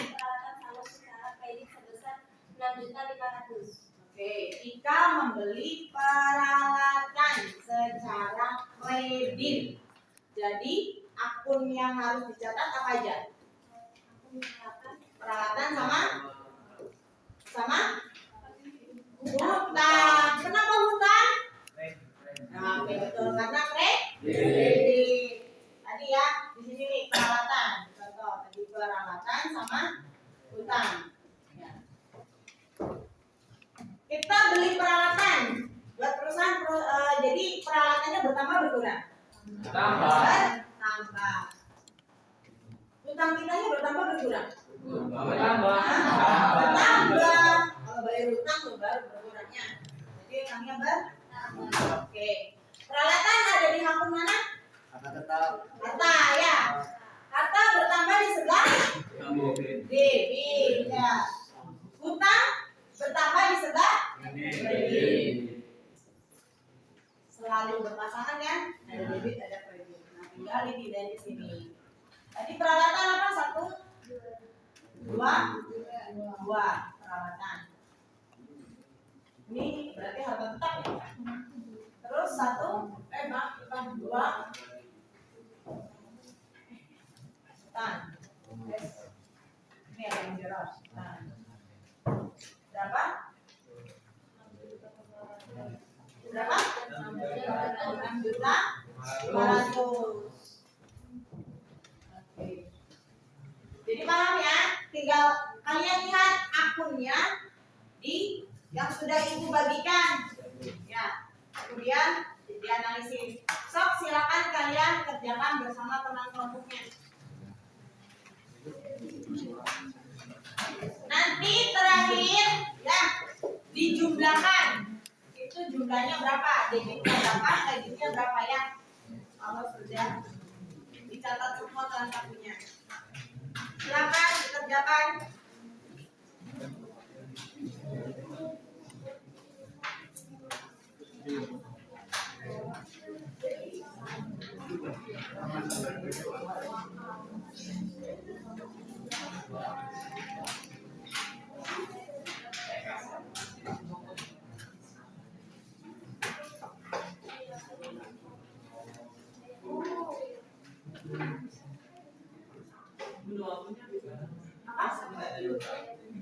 peralatan salon secara kredit sebesar 6.500.000. Oke, Tika membeli peralatan secara kredit. Jadi akun yang harus dicatat apa aja? Peralatan sama hutang. Kenapa hutang? Nah, oke, betul karena kredit. Tadi ya di sini nih peralatan. Contoh tadi peralatan sama hutang. Ya. Kita beli peralatan buat perusahaan, jadi peralatannya bertambah berkurang. Bertambah. Hutang kitanya bertambah berkurang. Bertambah. Kalau bayar hutang tuh baru berkurangnya. Jadi hutangnya bertambah. Oke. Peralatan ada di akun mana? Harta ya. Harta bertambah di sebelah debit ya. Hutang bertambah di sebelah kredit. Selalu berpasangan ya. Ada debit ada kredit. Nah, tinggal ini dari sini. Tadi peralatan apa? 1, 2 peralatan. Ini berarti harta tetap ya. Terus 2 hutang. Ini ada yang jelas. Berapa? 6.500.000. Jadi paham ya? Tinggal kalian lihat akunnya di yang sudah ibu bagikan. Ya. Kemudian dianalisis. Sok silakan kalian kerjakan bersama teman kelompoknya. Nanti terakhir ya dijumlahkan. Itu jumlahnya berapa? Debitnya berapa? Kreditnya berapa ya? Kalau sudah dicatat semua transaksinya. Silakan dikerjakan.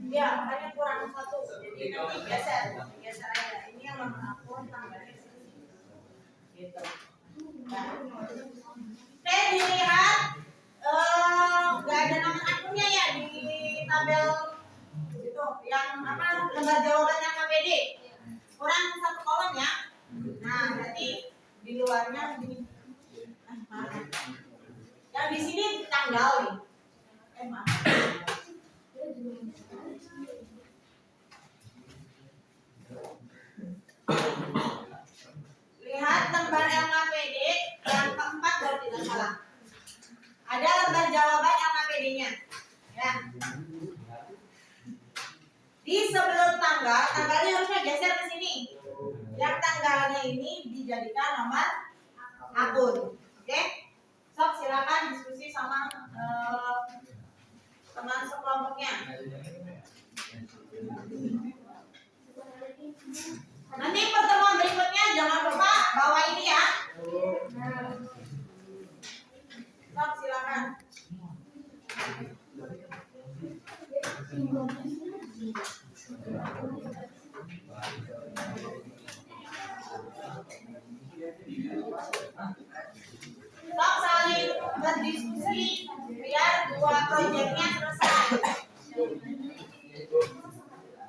Ya, hanya kurang 1. Jadi nanti geser aja. Ini yang nomor akun tambahnya sini. Gitu. Nah. Oke, dilihat nggak ada nomor akunnya ya di tabel itu yang apa lembar jawabannya KPD. Kurang 1 kolom ya. Nah, berarti di luarnya gini. Yang di sini tanggal nih. Maaf. Lihat lembar LKPD yang keempat kalau tidak salah. Ada lembar jawaban LKPD-nya. Ya. Di sebelum tanggalnya harusnya geser ke sini. Yang tanggalnya ini dijadikan nomor akun. Oke? Sok silakan diskusi sama teman sekelompoknya. Nanti pertemuan berikutnya jangan lupa bawa ini ya. Sok silakan. Sok saling berdiskusi biar dua proyeknya selesai.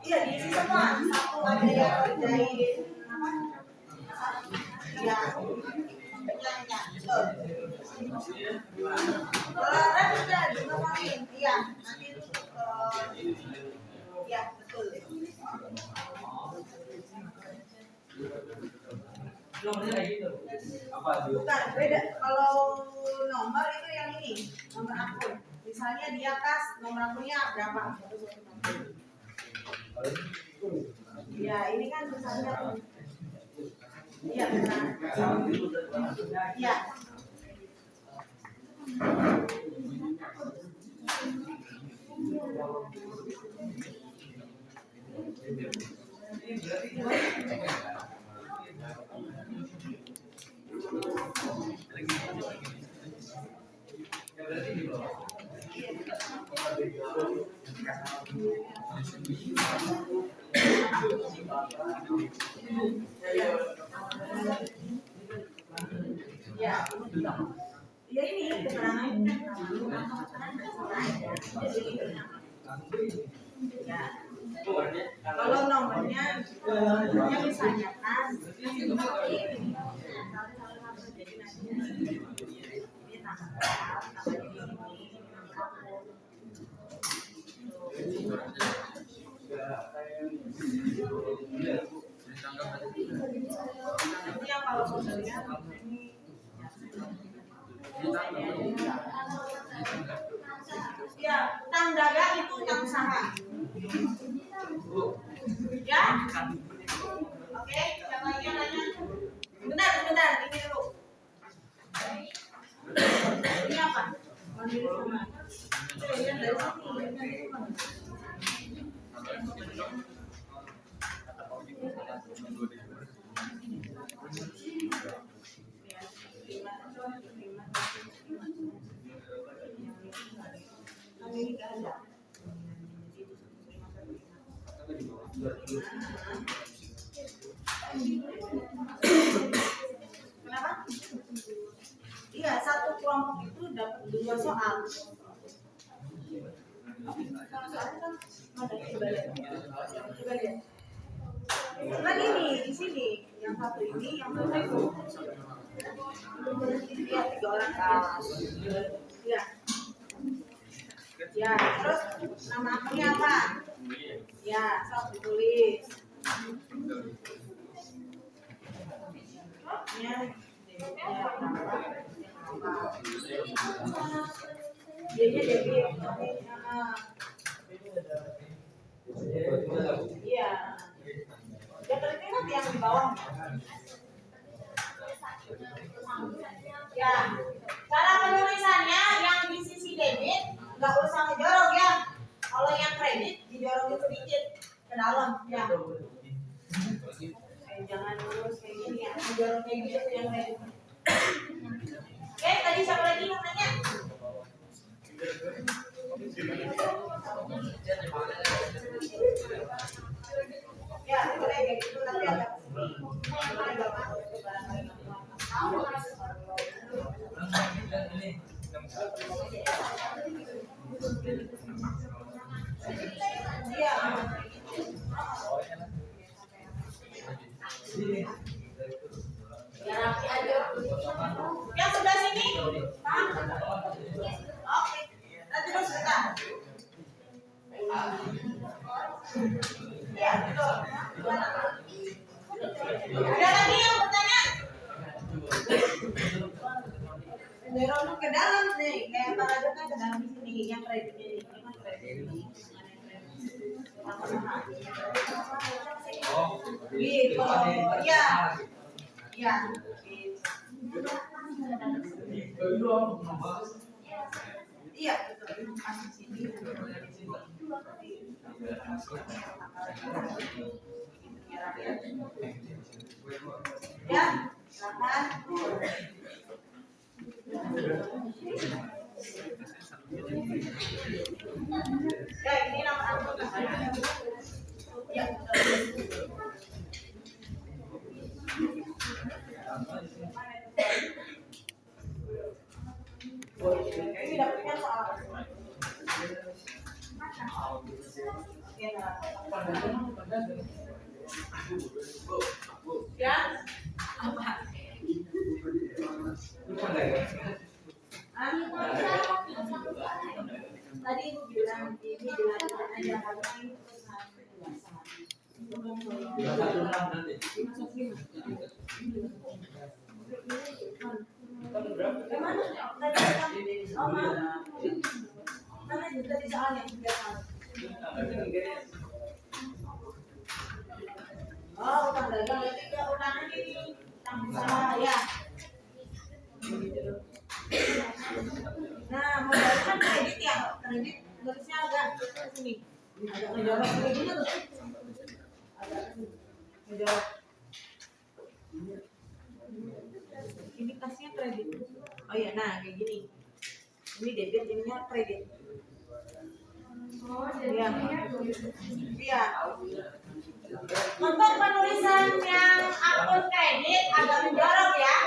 Iya, diisi semua. Satu ada yang kerjain apa? Ya, penyanyi. Betul. Kalau ada sudah dimapain. Iya, nanti itu ya betul. Bukan, beda. Kalau nomor itu yang ini, nomor akun. Misalnya di atas nomor akunnya berapa? Ya, ini kan misalnya. Iya, benar. Iya. Ya, ya ini keterangan ya. Kalau nomornya misalnya kan ini yang kalau sebenarnya ya, utang dagang itu utang usaha. Ya? Oke, siapa lagi yang nanya? Bentar, ini dulu. Ini apa? Mandiri sama. Yang dari sini. Kenapa? Iya, satu kelompok itu dapat 2 soal. Kan ini di sini, yang satu ini, yang satu itu. Iya, 3 orang kan. Iya. Ya, terus nama akunnya apa? Ya, sok ditulis. Ya, dia debit. Iya. Ya, terlihat yang di bawah. Ya, cara penulisannya yang di sisi debit nggak usah ngejorok ya. Kalau yang kredit dijorokin sedikit ke dalam ya. Jangan lurus kayak gini ya. Ngejorok kayak gitu yang kredit. Oke, tadi siapa lagi yang nanya? Ya, boleh kayak gitu nanti agak iya. Ya rapi aja. Yang sebelah sini, Pak. Oke. Nanti terus sebentar. Ya, betul. Ada lagi yang bertanya? Dorong ke dalam nih, kayak paradoksnya ke dalam sini, yang kreditnya ini kan kredit. Gitu. Iya. Iya. Iya, betul. Masuk sini. Ya, silakan. Ya, ini nomor angkut. Ya, ini dapetnya soal. Ya, apa? Tadi ibu bilang ini dilakukan aja kami oh, bukan gagal, tiga ulangan ini sama ya. Nah, modalnya kan kredit ya, kredit tulisnya agak ke sini, agak ngejorok kayak gini tuh, agak ngejorok. Ini tasnya kredit. Oh iya, nah kayak gini. Ini debit, ininya kredit. Iya. Iya. Untuk penulisan yang akun kredit agak menjorok ya.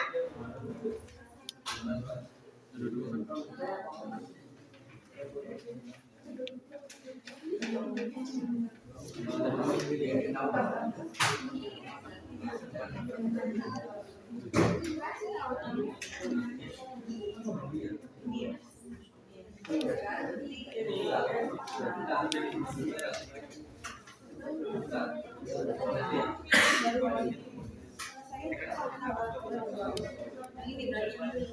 Ini berarti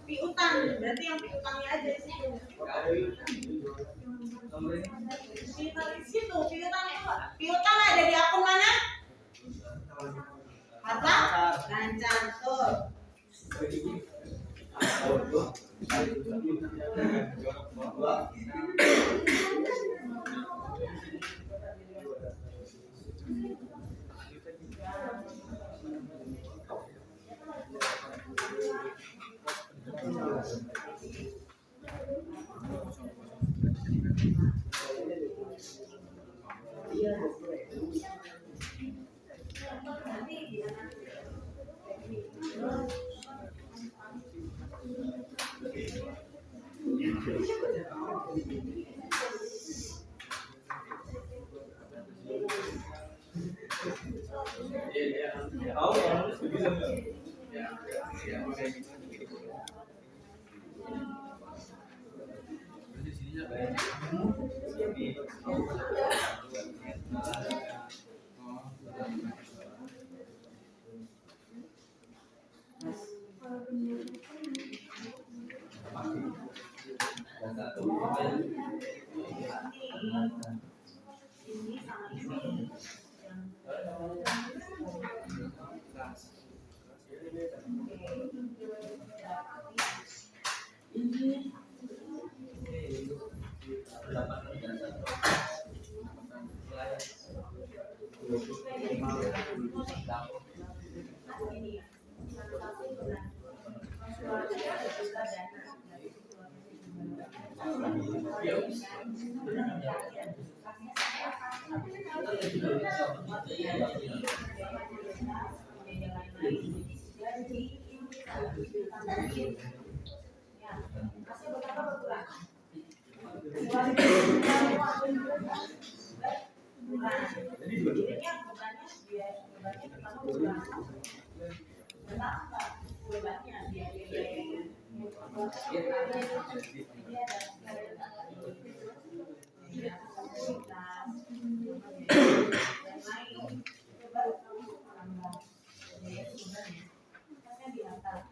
piutang, berarti yang piutangnya aja di situ. Di situ piutang itu, piutang ada di akun mana? Harta lancar tuh. Ya, kasih berapa berkurang? pertama udah berapa bebannya biaya-biayanya. Ini ada fasilitas yang lain. Coba tambah biaya sebenarnya. Makanya di atas.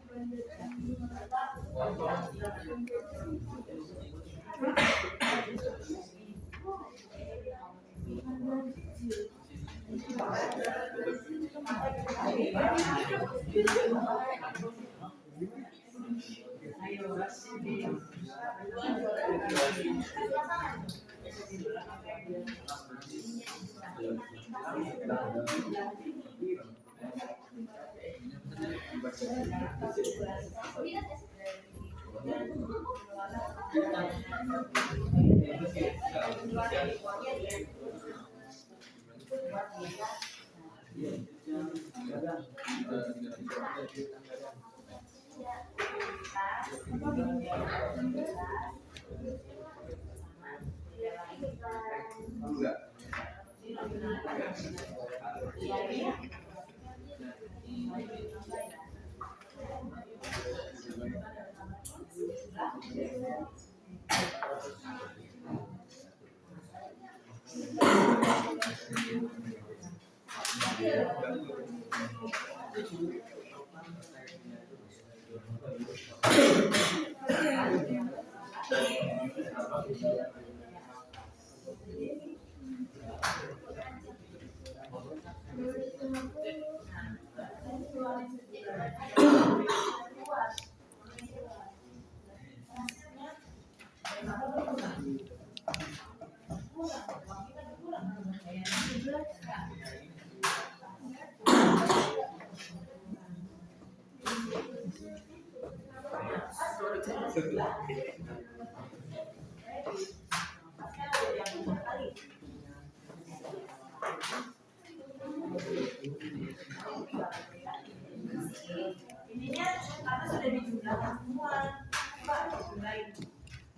Ininya karena sudah dijumlahkan semua, Pak, jumlahin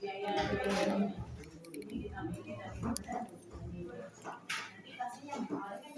biaya ini ditambah ini dan ini. Nanti pastinya paling kan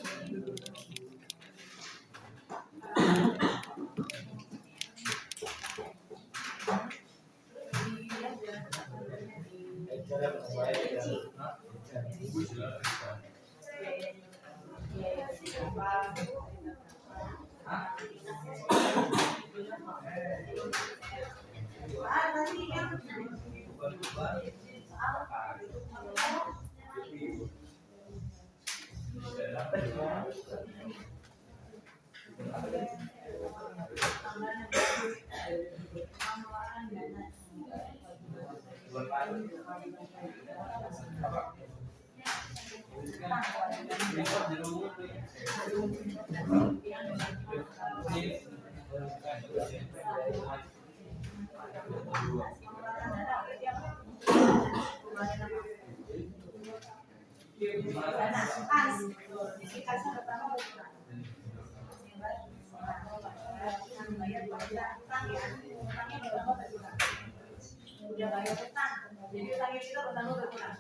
jadi udah bayar utang, jadi utangnya kita utang berkurang,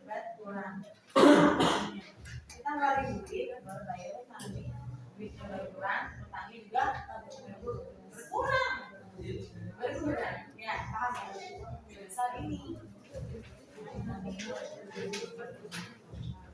berkurang. Kita ngeluarin duit baru bayar utang, duitnya berkurang, utangnya juga berkurang, berkurang. Ya, paham ya? Besar ini. Jadi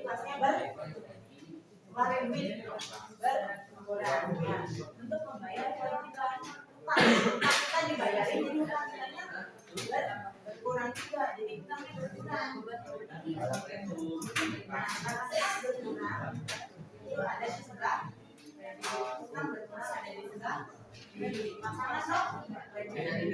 kelasnya berkurang duit berkurang ya untuk membayar kewajiban kita dibayarin jadi utang kitanya berkurang juga jadi utangnya berkurang. Nah karena berkurang itu ada di sebelah utang berkurang ada di sebelah jadi pasangan dong Menerima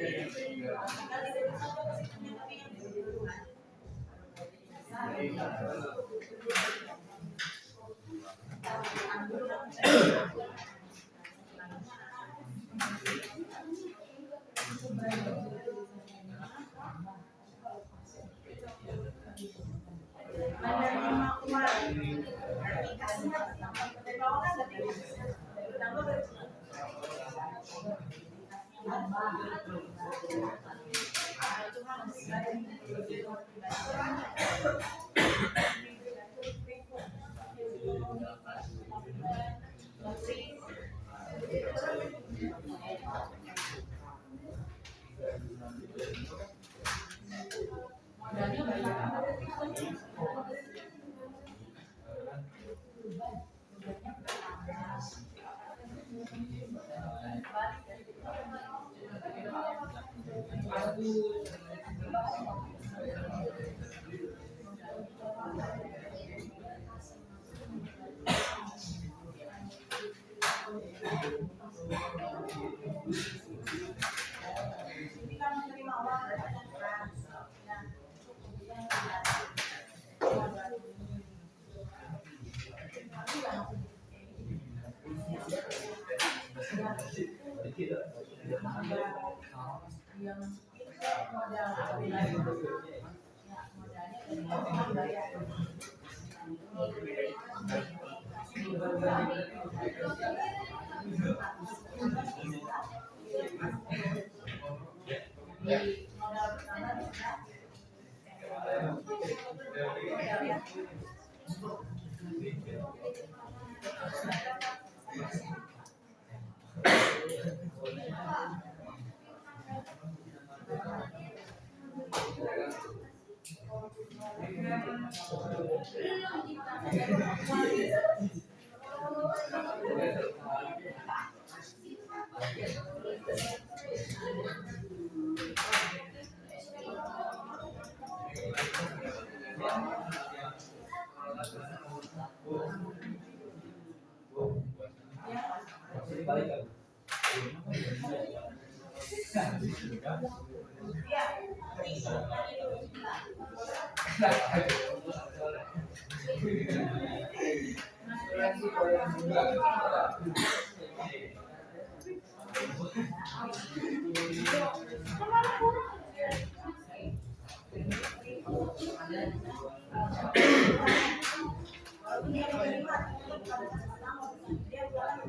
uang berarti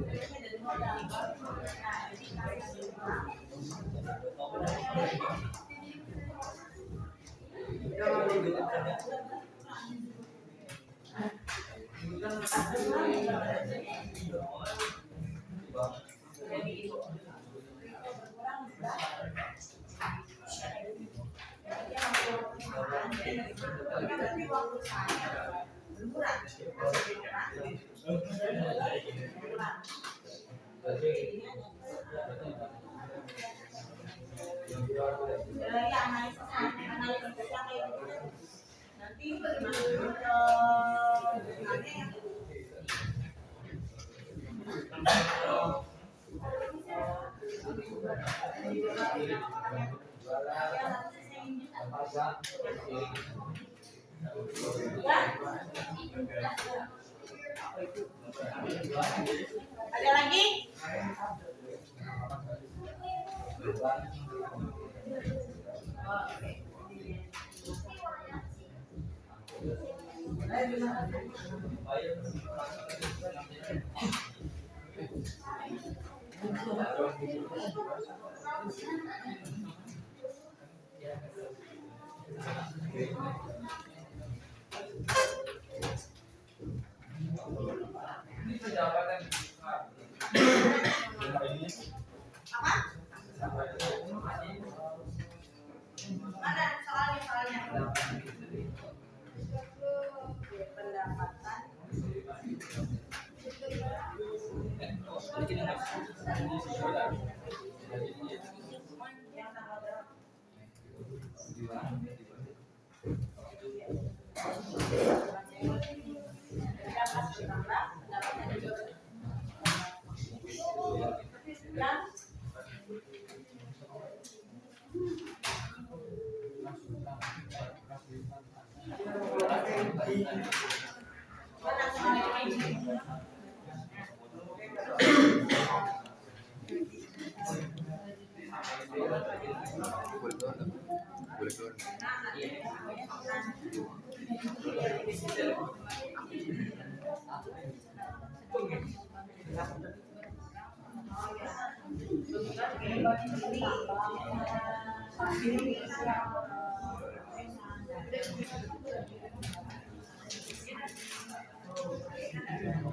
kasih dari bawah kan berarti tambah berarti nanti ada lagi? Mana soalnya? Pendapatan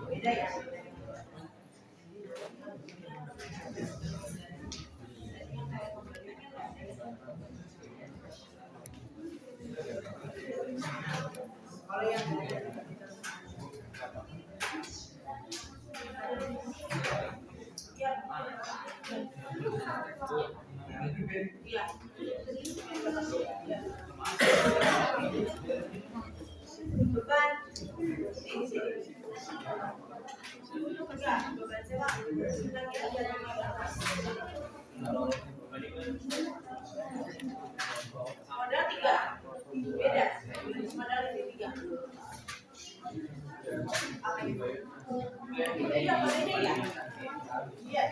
Beda ya. Kalau yang iya. Beban. Enggak, beban sewa. Lagi ada yang modal 3. Beda. Modal lebih 3. Apa itu? Beda apa beda ya? Iya.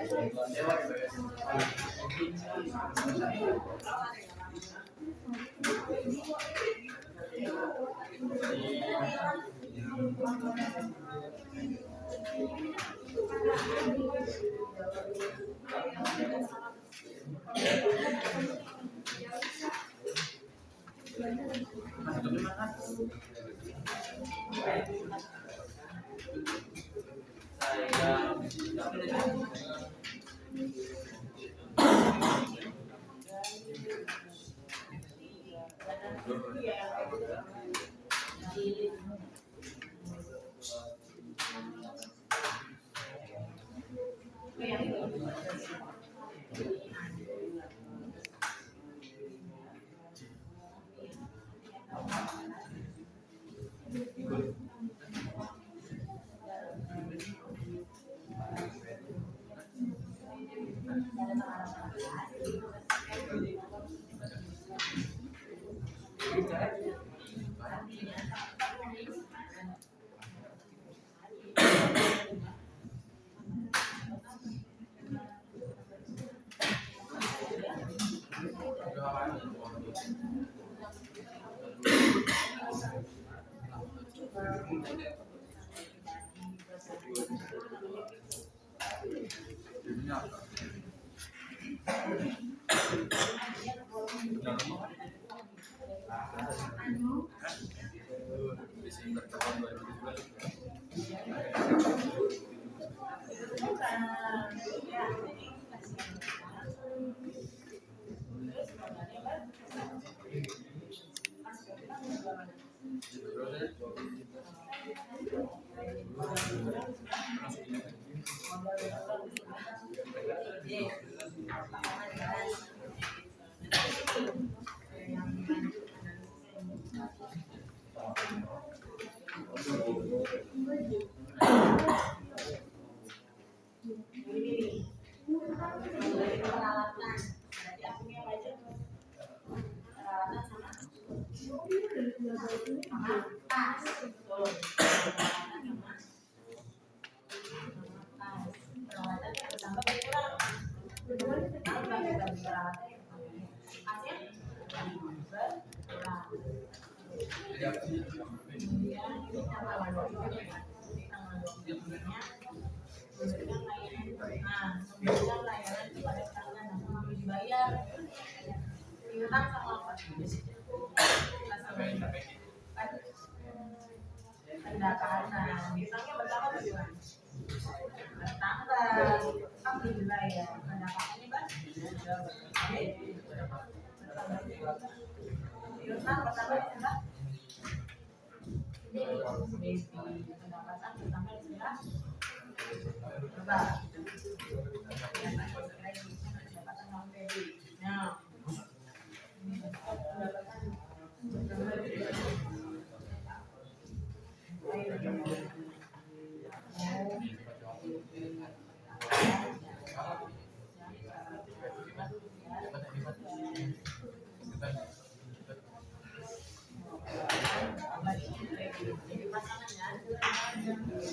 Jadi pasangan ya.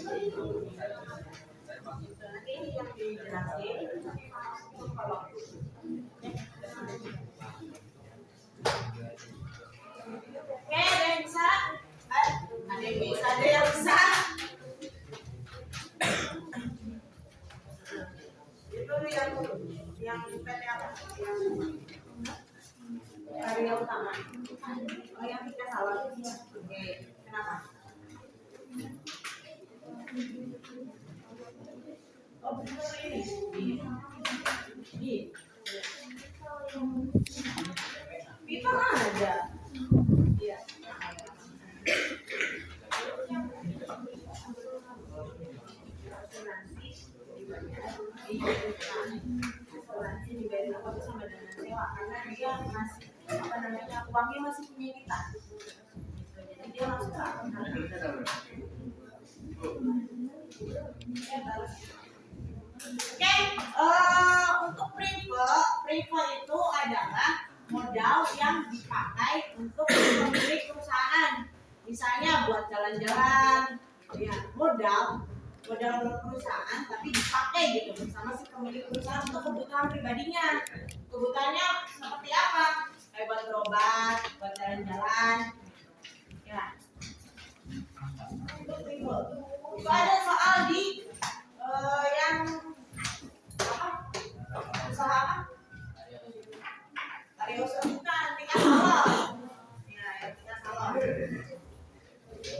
Nanti ini yang dijelasin kalau oke, ada yang bisa? Ada yang bisa, ada yang bisa. Itu yang PT apa? Yang area utama. Oh, yang tiga salon. Oke, kenapa? Oh, betul ini. Itu ada. Iya. Asuransi dibayar apa sama dana sewa karena dia masih apa namanya uangnya masih punya kita. Jadi dia langsung Oke, untuk prevo itu adalah modal yang dipakai untuk pemilik perusahaan. Misalnya buat jalan-jalan, ya modal perusahaan tapi dipakai gitu bersama si pemilik perusahaan untuk kebutuhan pribadinya. Kebutuhannya seperti apa? Kayak buat berobat, buat jalan-jalan. Ya. Untuk prevo. Itu ada soal di yang apa? Usaha apa? Tario bukan, tingkat salon. Ya, yang tingkat salon.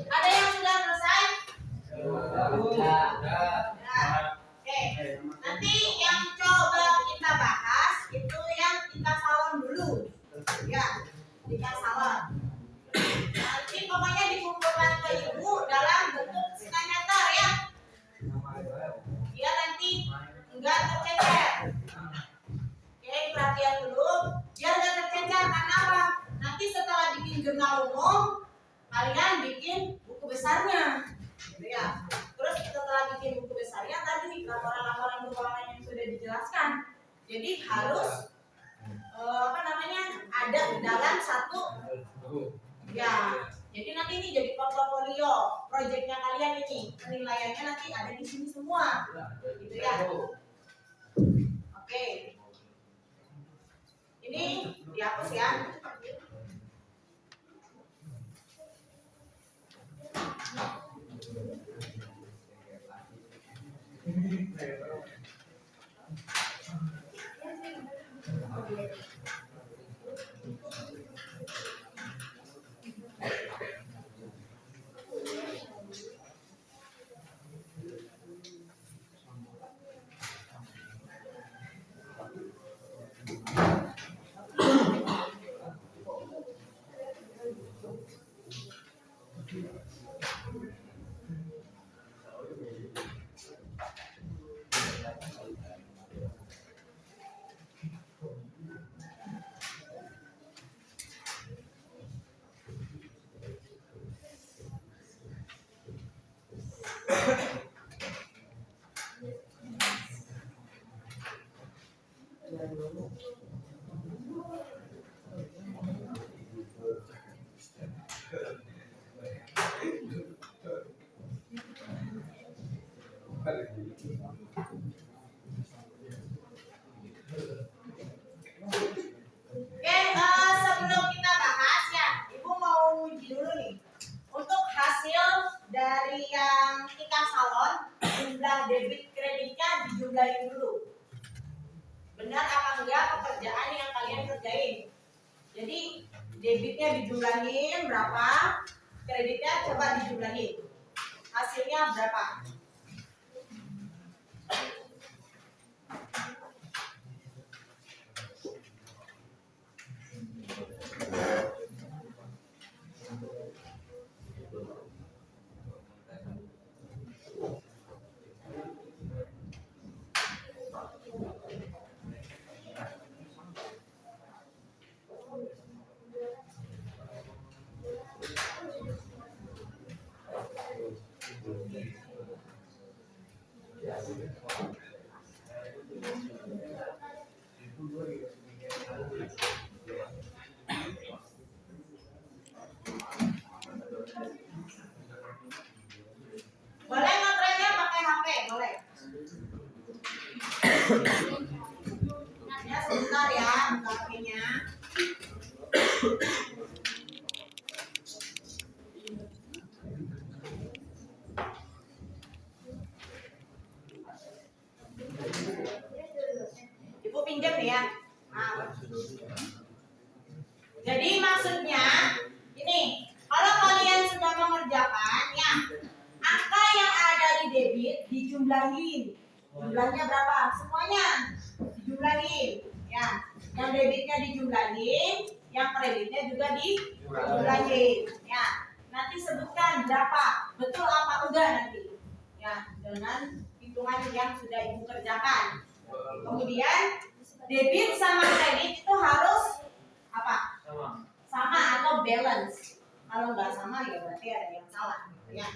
Ada yang sudah selesai? Oke. Nanti yang coba kita bahas itu yang tingkat salon dulu. Ya, tingkat salon. Nanti pokoknya dikumpulkan ke ibu dalam bentuk skandator ya. Dia nanti enggak tercecer. Oke, perhatian dulu. Biar enggak tercecer karena apa? Nanti setelah bikin jurnal umum, kalian bikin buku besarnya. Gitu ya. Terus setelah bikin buku besarnya tadi laporan-laporan keuangan yang sudah dijelaskan. Jadi harus apa namanya? Ada di dalam satu ya. Jadi nanti ini jadi portofolio proyeknya kalian ini. Penilaiannya nanti ada di sini semua. Gitu ya. Oke. Ini dihapus ya. Oke, sebelum kita bahas ya, Ibu mau uji dulu nih. Untuk hasil dari yang tingkat salon, jumlah debit kreditnya dijumlahin dulu. Benar apa enggak pekerjaan yang kalian kerjain? Jadi debitnya dijumlahin berapa, kreditnya coba dijumlahin. Hasilnya berapa? Boleh nggak Ya sebentar ya, buka HP-nya. Ibu pinjam nih ya. Nah. Jadi maksudnya ini, kalau kalian sudah mengerjakan ya, angka yang ada di debit dijumlahin. Jumlahnya berapa? Semuanya dijumlahin. Ya, yang debitnya dijumlahin, yang kreditnya juga dijumlahin. Ya, nanti sebutkan berapa, betul apa enggak nanti. Ya, dengan hitungan yang sudah ibu kerjakan. Kemudian debit sama kredit itu harus apa? Sama atau balance. Kalau nggak sama ya berarti ada yang salah. Ya.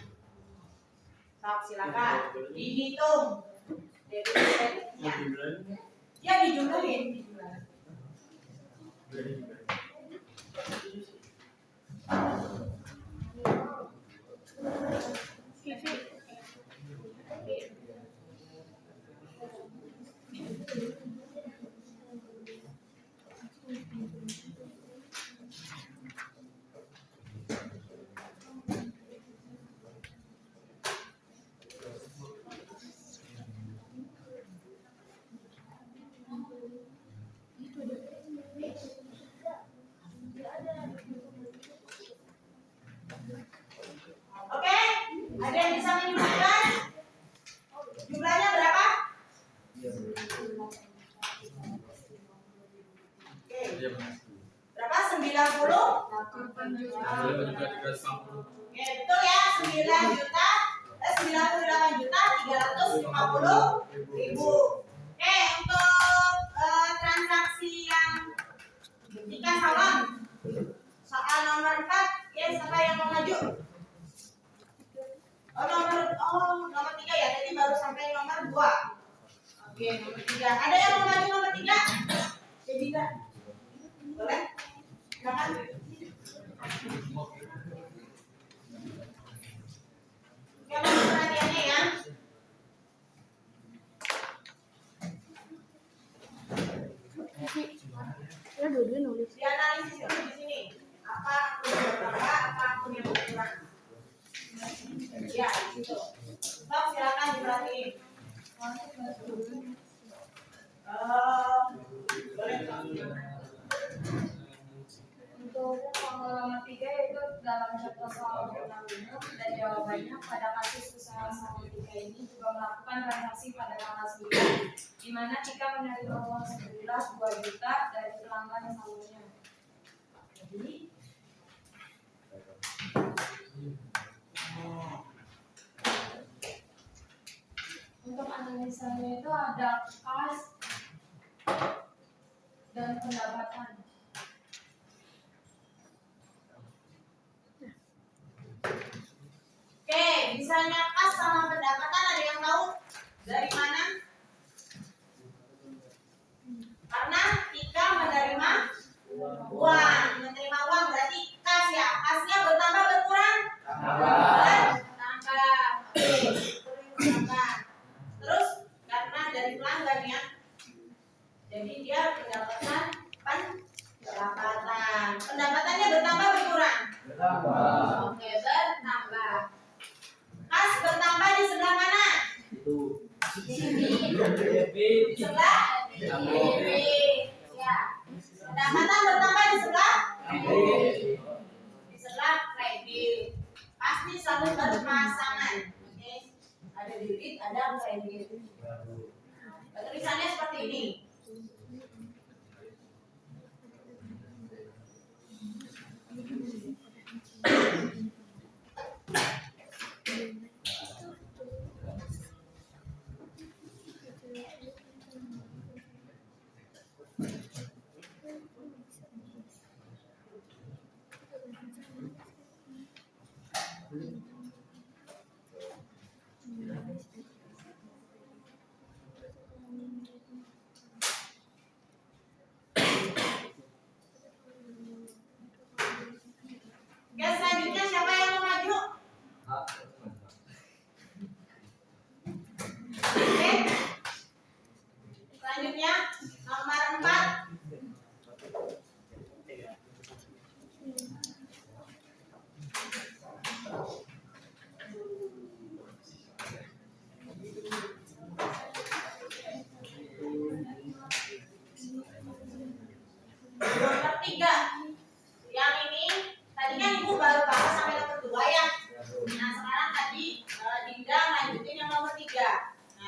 So, silakan dihitung debit kreditnya. Ya dijumlahin. Oke, ada yang bisa menyebutkan jumlahnya berapa? Oke. Berapa? 90? Oke, betul ya. 98.350.000. Oke, untuk transaksi yang jika salam soal nomor 4, ya siapa yang mau maju? Nomor 3 ya, tadi baru sampai nomor 2. Oke, nomor 3. Ada yang mau maju nomor 3? Jadi enggak? Boleh? Silakan. Ya, mohon perhatiannya ya. Dianalisis dulu di sini. Apa akun yang berapa, apa akun yang berkurang? Ya, gitu. Stop, silakan diperhatiin. Boleh. Untuk nomor 3 itu dalam contoh soal umum dan jawabannya pada kasus usaha saham 3 ini juga melakukan transaksi pada tanggal 9 di mana Tika menerima uang sejumlah 2 juta dari pelanggan salonnya. Jadi untuk analisanya itu ada kas dan pendapatan. Oke, misalnya kas sama pendapatan ada yang tahu dari mana? Karena Tika menerima uang berarti kas ya. Kasnya bertambah berkurang? Bertambah. Bertambah. Terus karena dari pelanggan ya. Jadi dia pendapatan. Pendapatannya bertambah berkurang? Oke, bertambah. Kas bertambah di sebelah mana? Di sebelah kiri. Ya. Pendapatan bertambah di sebelah kiri. Di sebelah kredit. Pasti selalu berpasangan. Oke. Ada debit, ada kredit. Tulisannya seperti ini.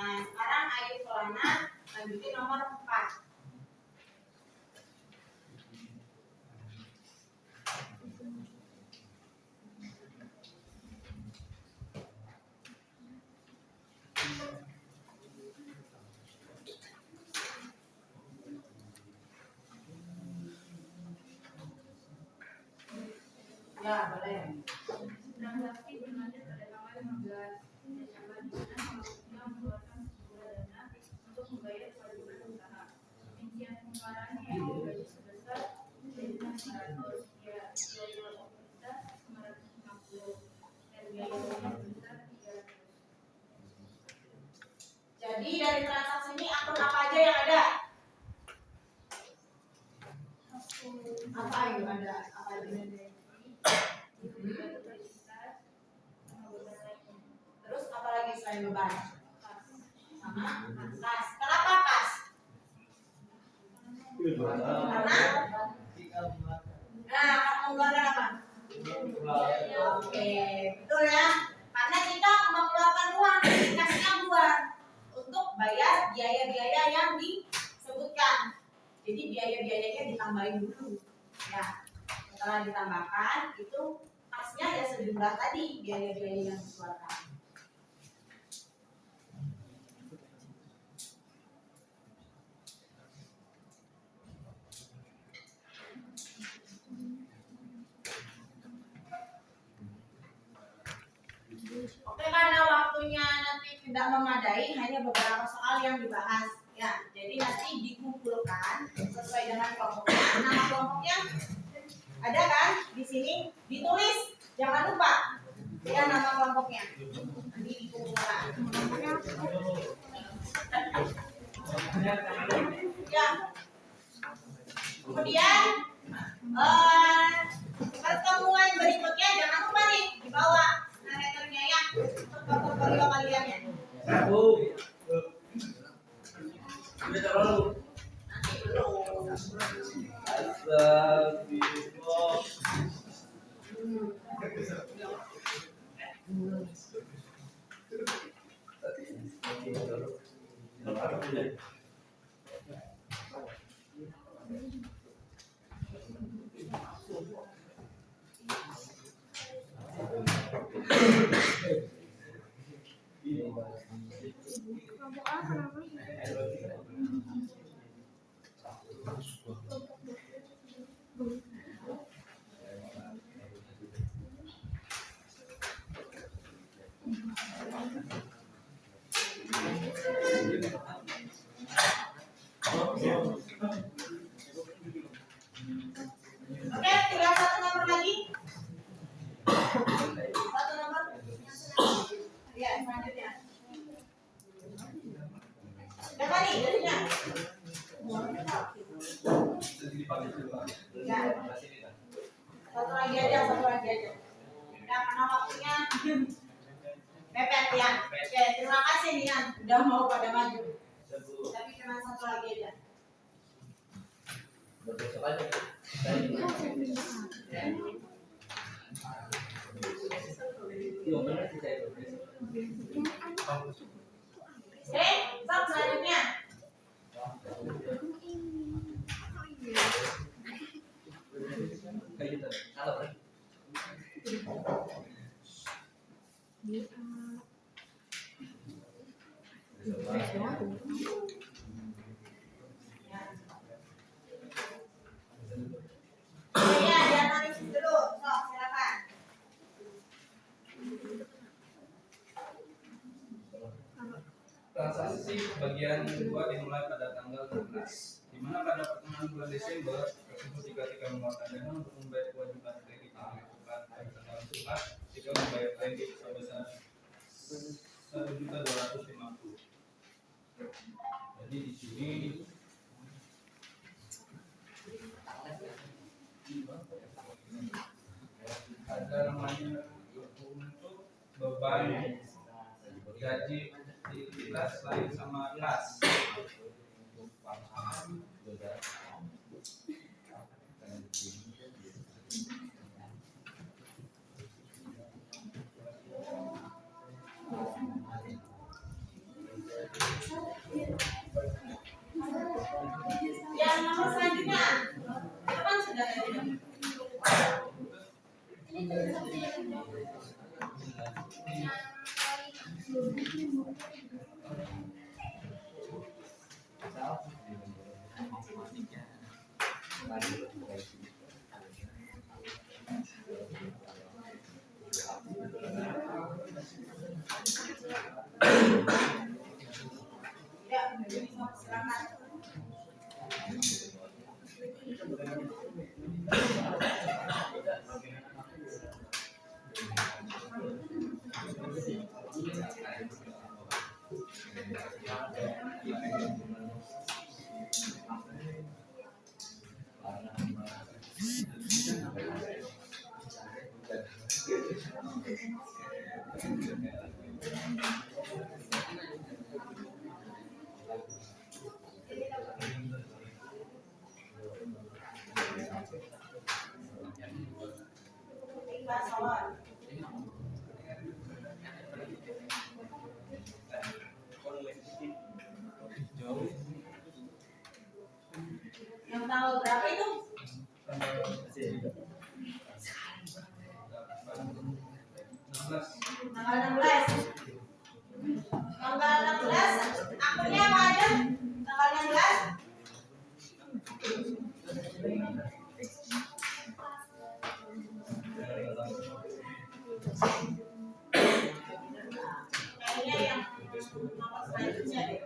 Nah, sekarang Ayu Kelana lanjutin nomor 4. Ya, boleh. Transaksi berlanjut pada tanggal 15 Desember di mana pelakunya mengeluarkan sejumlah dana untuk membayar kewajiban usaha. Rincian pengeluarannya yaitu gaji sebesar 1.500, biaya pemerintah 550, dan biaya lainnya sebesar 300. Jadi dari transaksi ini akun apa aja yang ada? Apa yang ada? Apa aja? Terus apa lagi selain beban? Sama kas. Kenapa kas? Karena mengeluarkan apa? Oke, betul ya. Karena kita mengeluarkan uang, kasnya keluar untuk bayar biaya-biaya yang disebutkan. Jadi biaya-biayanya ditambahin dulu. Ya, setelah ditambahkan itu kasnya ya sejumlah tadi biaya-biaya yang dikeluarkan. Oke, karena waktunya nanti tidak memadai, hanya beberapa soal yang dibahas. Ya, jadi nanti dikumpulkan sesuai dengan kelompoknya. Nama kelompoknya ada kan di sini, ditulis, jangan lupa ya nama kelompoknya. Nanti dikumpulkan. Ya. Kemudian pertemuan berikutnya jangan lupa nih dibawa narratornya ya untuk portofolio kalian ya. Nanti belum. Oke, tinggal satu nomor lagi. Satu nomor. Ya, selanjutnya. Berapa nih jadinya? Ya. Satu lagi aja. Ya, karena waktunya mepet ya. Oke, terima kasih nih Yan, udah mau pada maju. Tapi cuma satu lagi aja. Oke, stop selanjutnya. Ya, dianalisis dulu. So, silakan. Transaksi bagian kedua dimulai pada tanggal 16, di mana pada pertengahan bulan Desember tersebut ketika mengeluarkan dana untuk membayar kewajiban kredit yang dilakukan pada tanggal 11 jika membayar kredit sebesar 1.250.000. Jadi di sini ada namanya untuk beban gaji identitas lain sama kas. Yang tanggal berapa itu? Tanggal 16. Tanggal 16 akunnya apa aja? Tanggal 16. Kayaknya yang nomor selanjutnya deh.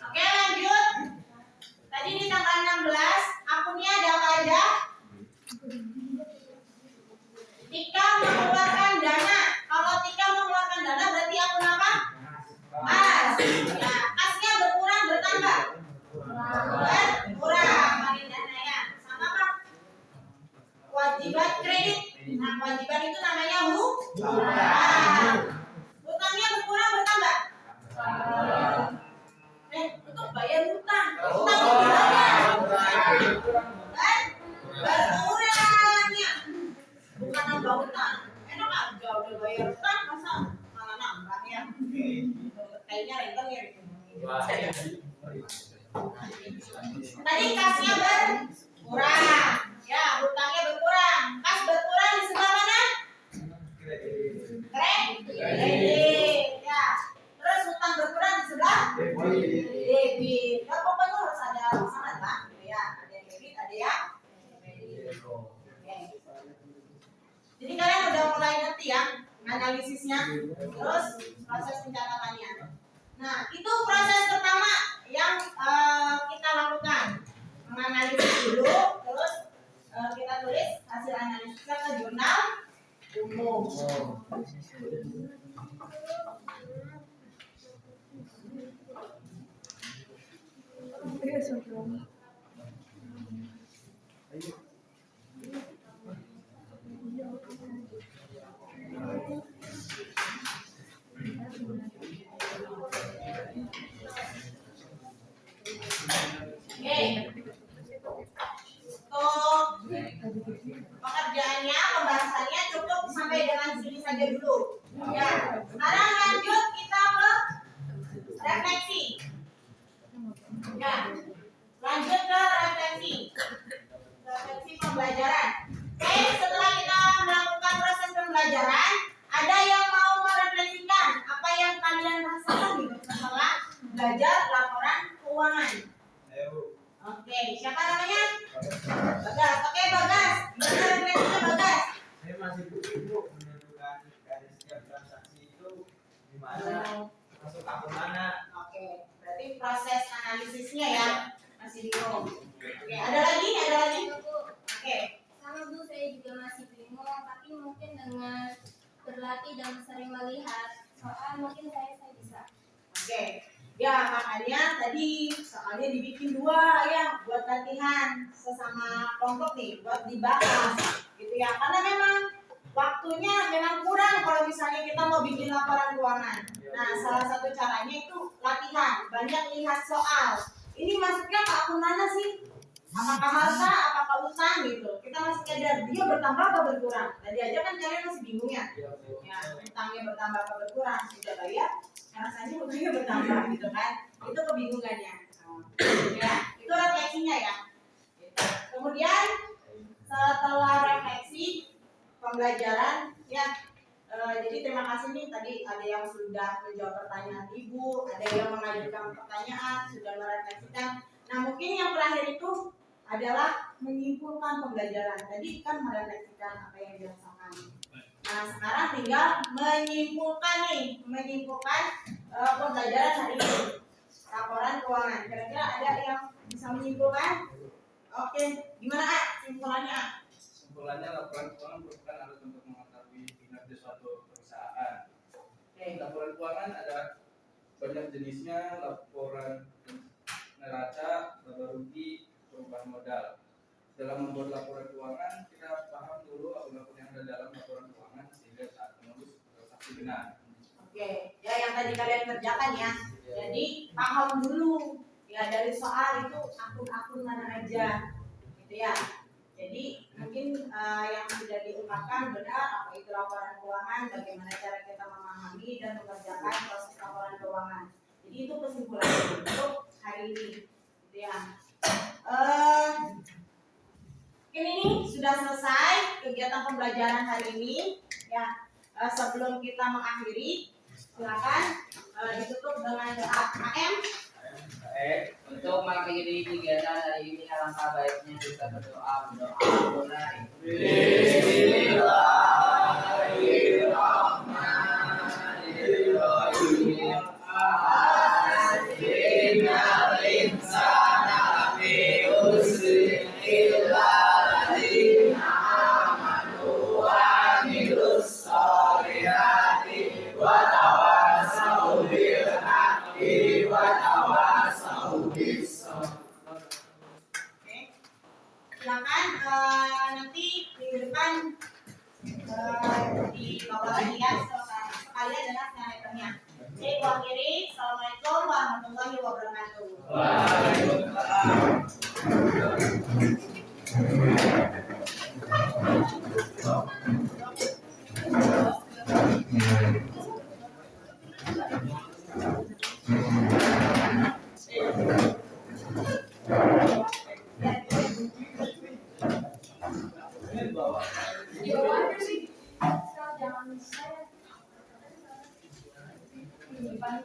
Oke, lanjut. Tadi di tanggal 16 akunnya ada apa aja? Tika mengeluarkan dana. Kalau Tika mengeluarkan dana berarti akun apa? Kas. Ya, kasnya berkurang bertambah. Berkurang bagi dananya. Sama apa? Kewajiban kredit. Nah, kewajiban itu namanya hutang. Hutangnya berkurang bertambah. Untuk bayar hutang. Hutang itu dibayar. Kan? Berkurangnya. Bukan nambah hutang. Enak aja udah bayar hutang masa malah nambah ya. Kayaknya renteng ya. Tadi kasnya berkurang. Ya, hutangnya berkurang. Kas berkurang di sebelah mana? Kredit. Ya. Terus hutang berkurang di sebelah debit. Ya pokoknya harus ada pasangan lah. Ya, ada yang debit, ada yang kredit. Oke. Jadi kalian udah mulai ngerti ya analisisnya, terus proses pencatatannya. Nah, itu proses pertama yang kita lakukan, menganalisis dulu, terus kita tulis hasil analisisnya ke jurnal umum. Oke. Untuk pekerjaannya, pembahasannya cukup sampai dengan sini saja dulu. Ya. Sekarang lanjut kita ke refleksi. Ya. Lanjut ke refleksi. Refleksi pembelajaran. Oke, setelah kita melakukan proses pembelajaran, ada yang mau merefleksikan apa yang kalian rasakan gitu setelah belajar laporan keuangan. Oke, siapa namanya? Bagas. Oke, Bagas. Gimana refleksinya Bagas? Saya masih bingung menentukan dari setiap transaksi itu gimana masuk akun mana. Oke, berarti proses analisisnya ya masih bingung. Oke, ada lagi? Ada lagi? Oke. Sama Bu, saya juga masih bingung, tapi mungkin dengan berlatih dan sering melihat soal mungkin saya bisa. Oke. Ya, makanya tadi soalnya dibikin 2 ya buat latihan sesama kelompok nih, buat dibahas gitu ya. Karena memang waktunya memang kurang kalau misalnya kita mau bikin laporan keuangan. Nah, salah satu caranya itu latihan, banyak lihat soal. Ini masuknya ke akun mana sih? Apakah harta, apakah utang gitu. Kita masih sadar dia bertambah atau berkurang. Tadi aja kan kalian masih bingung ya. Ya, utangnya bertambah atau berkurang. Sudah bayar, rasanya utangnya bertambah gitu kan. Itu kebingungannya. Ya, itu refleksinya ya. Kemudian setelah refleksi pembelajaran ya, jadi terima kasih nih, tadi ada yang sudah menjawab pertanyaan ibu, ada yang mengajukan pertanyaan, sudah merefleksikan. Nah mungkin yang terakhir itu adalah menyimpulkan pembelajaran. Tadi kan merefleksikan apa yang dirasakan. Nah sekarang tinggal menyimpulkan pembelajaran hari ini. Laporan keuangan. Kira-kira ada yang bisa menyimpulkan? Oke, gimana simpulannya? Simpulannya laporan keuangan merupakan alat untuk mengetahui kinerja suatu perusahaan. Laporan keuangan ada banyak jenisnya, laporan neraca, laba rugi, perubahan modal. Dalam membuat laporan keuangan, kita paham dulu akun-akun yang ada dalam laporan keuangan sehingga saat menulis transaksi benar. Oke, ya yang tadi kalian kerjakan ya. Jadi paham dulu ya dari soal itu akun-akun mana aja, gitu ya. Jadi mungkin yang sudah diungkapkan benar, apa itu laporan keuangan, bagaimana cara kita memahami dan mengerjakan proses laporan keuangan. Jadi itu kesimpulan untuk hari ini, gitu ya. Ini sudah selesai kegiatan pembelajaran hari ini. Ya, sebelum kita mengakhiri, silakan ditutup dengan doa. AM. Untuk mengakhiri kegiatan hari ini, alangkah baiknya kita berdoa mulai. Silakan nanti minggu depan di bawah lagi ya sekalian dengan snipernya. Jadi gua akhiri. Assalamualaikum warahmatullahi wabarakatuh. Di bawah aja sih. Jangan saya. Di depan.